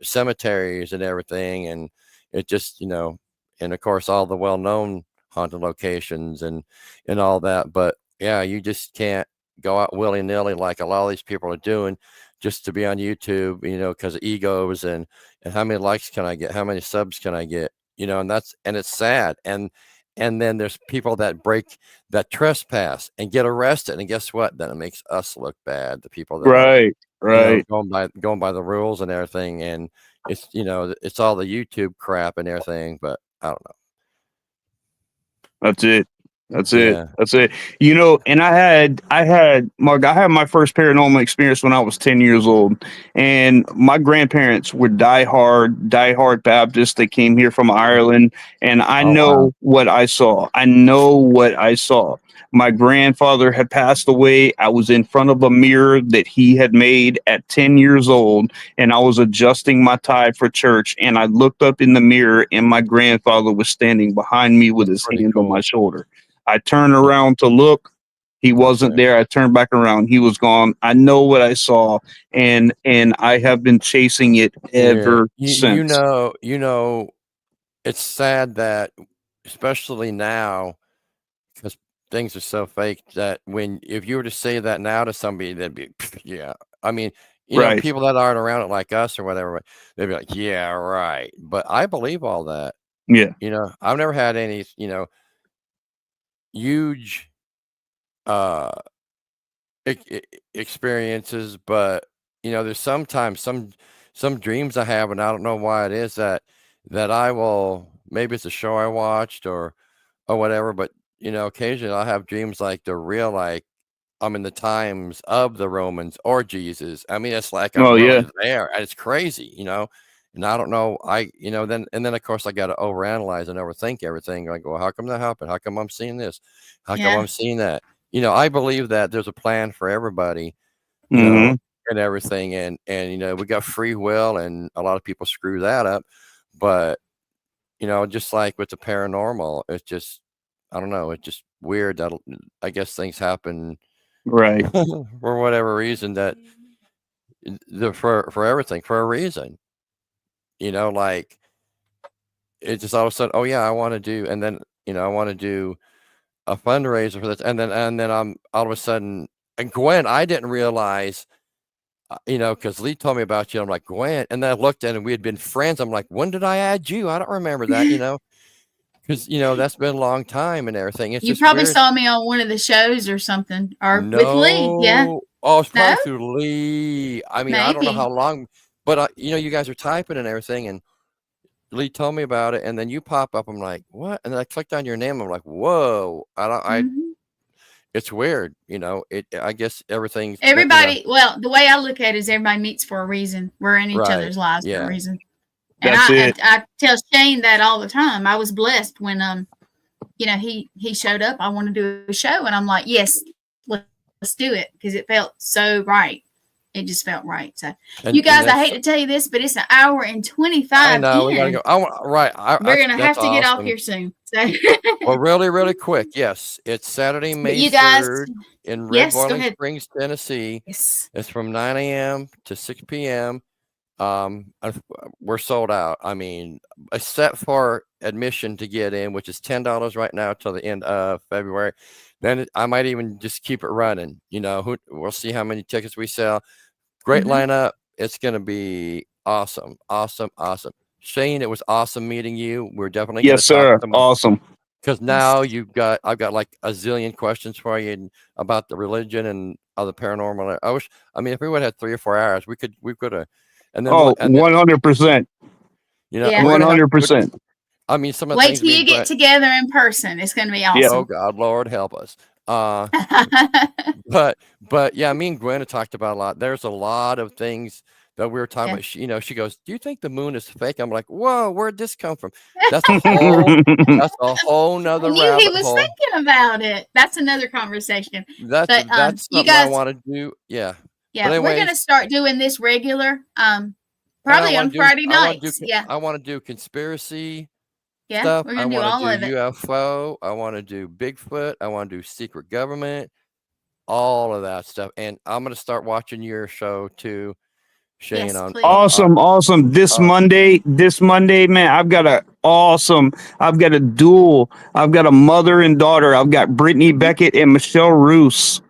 cemeteries and everything, and it just and of course all the well-known haunted locations and all that. But yeah, you just can't go out willy-nilly like a lot of these people are doing just to be on YouTube, because of egos and how many likes can I get, how many subs can I get, and it's sad. And then there's people that trespass and get arrested, and guess what? Then it makes us look bad. The people that are, Right. going by the rules and everything, and it's it's all the YouTube crap and everything. But I don't know. That's it. That's it. Yeah. That's it. And I had Mark, I had my first paranormal experience when I was 10 years old. And my grandparents were diehard Baptists. They came here from Ireland. And I Oh, wow. know what I saw. My grandfather had passed away. I was in front of a mirror that he had made at 10 years old, and I was adjusting my tie for church. And I looked up in the mirror, and my grandfather was standing behind me with his Pretty hand on my cool. shoulder. I turned around to look. He wasn't there. I turned back around. He was gone. I know what I saw, and I have been chasing it ever since. It's sad that, especially now, because things are so fake, that if you were to say that now to somebody, they'd be, yeah. I mean, Right. people that aren't around it like us or whatever, they'd be like, yeah, right. But I believe all that. Yeah. I've never had any, huge experiences, but there's sometimes some dreams I have, and I don't know why it is that I will, maybe it's a show I watched or whatever, but occasionally I'll have dreams like they're real, like I'm in the times of the Romans or Jesus. I mean, it's like I'm Oh yeah. really there, and it's crazy, and I don't know. Then of course I got to overanalyze and overthink everything. Like, well, how come that happened? How come I'm seeing this? How come I'm seeing that? I believe that there's a plan for everybody, Mhm. and everything, and we got free will, and a lot of people screw that up. But just like with the paranormal, it's just, I don't know, it's just weird that I guess things happen Right. for whatever reason, that for everything, for a reason. Like it just all of a sudden, oh yeah, I want to do, and then I want to do a fundraiser for this, and then I'm all of a sudden, and Gwen, I didn't realize, because Lee told me about you. I'm like, Gwen, and then I looked at it, and we had been friends. I'm like, when did I add you? I don't remember that, because that's been a long time and everything. It's You just probably weird. saw me on one of the shows or something, or with Lee. Yeah. No. Oh, it's probably No? through Lee. I mean, I don't know how Maybe. long, but you guys are typing and everything, and Lee told me about it, and then you pop up. I'm like, what? And then I clicked on your name. I'm like, whoa. Mhm. It's weird, I guess everything's, Everybody, well, the way I look at it is everybody meets for a reason. We're in each right. other's lives for a Yeah. reason. And That's it. I tell Shane that all the time. I was blessed when he showed up. I want to do a show, and I'm like, yes, let's do it, because it felt so right. It just felt right. So, you guys, I hate to tell you this, but it's an hour and 25 I know, we gotta in. go. Right. We're gonna have to get off awesome. here soon. So, Well, really, really quick. Yes, it's Saturday, but May you guys, 3rd in yes, Red go Boiling ahead. Springs, Tennessee. Yes. It's from 9 a.m. to 6 p.m. We're sold out. I mean, except for admission to get in, which is $10 right now till the end of February. I might even just keep it running. You know, we'll see how many tickets we sell. Great Mhm. lineup. It's going to be awesome. Awesome. Awesome. Shane, it was awesome meeting you. We're definitely going to Yes, talk sir. some Awesome. because now I've got like a zillion questions for you about the religion and other paranormal. I mean, if we would have had 3 or 4 hours, we could have, and then Oh, and then, 100%. you know, Yeah. we're gonna have. 100%. I mean, some of the Wait things till me you and get Grant. together in person. It's going to be Yeah. Oh awesome. God, Lord help us. But yeah, me and Gwen have talked about a lot. There's a lot of things that we were talking Yeah. about. She goes, "Do you think the moon is fake?" I'm like, "Whoa, where'd this come from?" That's a whole I nother knew he rabbit was hole. thinking about it. That's another conversation. But That's you something I guys, want to do. Yeah. yeah, But we're going anyways, to start doing this regular. and Probably on Friday I want to nights. Yeah. I want to do conspiracy Yeah. stuff. We're I going to do want all to of do it. UFO. I want to do Bigfoot. I want to do secret government. All of that stuff. And I'm going to start watching your show too, Shane. Yes, On please. Awesome. This Monday, man, I've got a duel. I've got a mother and daughter. I've got Brittany Beckett and Michelle Roos.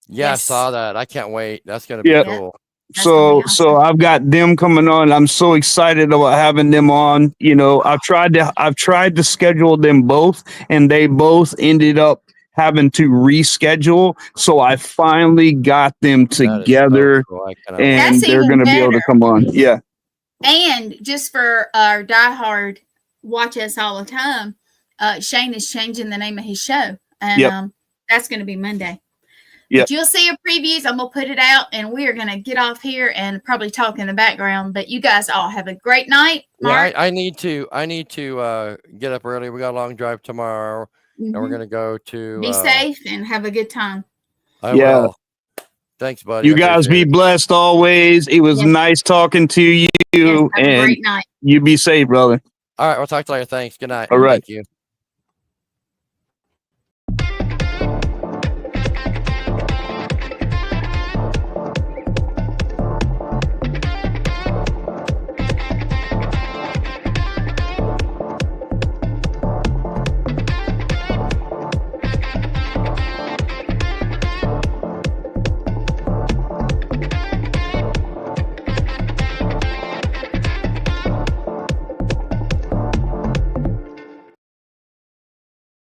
yeah, I Yes. saw that. I can't wait. That's going to be Yeah. cool. That's gonna be So awesome. I've got them coming on. I'm so excited about having them on. You know, I've tried to schedule them both, and they both ended up having to reschedule. So I finally got them That is so together, cool. I cannot and wait. That's they're even going to be able to better. come on. Yeah. And just for our diehard watch us all the time, Shane is changing the name of his show. And Yep. That's going to be Monday. Yep. But you'll see a previews. I'm going to put it out, and we are going to get off here and probably talk in the background. But you guys all have a great night. Mark? Yeah, I need to get up early. We got a long drive tomorrow, and we're going to go to Be safe and have a good time. I Yeah. will. Thanks, buddy. You I guys be appreciate it. blessed always. It was Yes. nice talking to you, Yes, have a and great night. you be safe, brother. All right, we'll talk to you later. Thanks. Good night. All right. Thank you.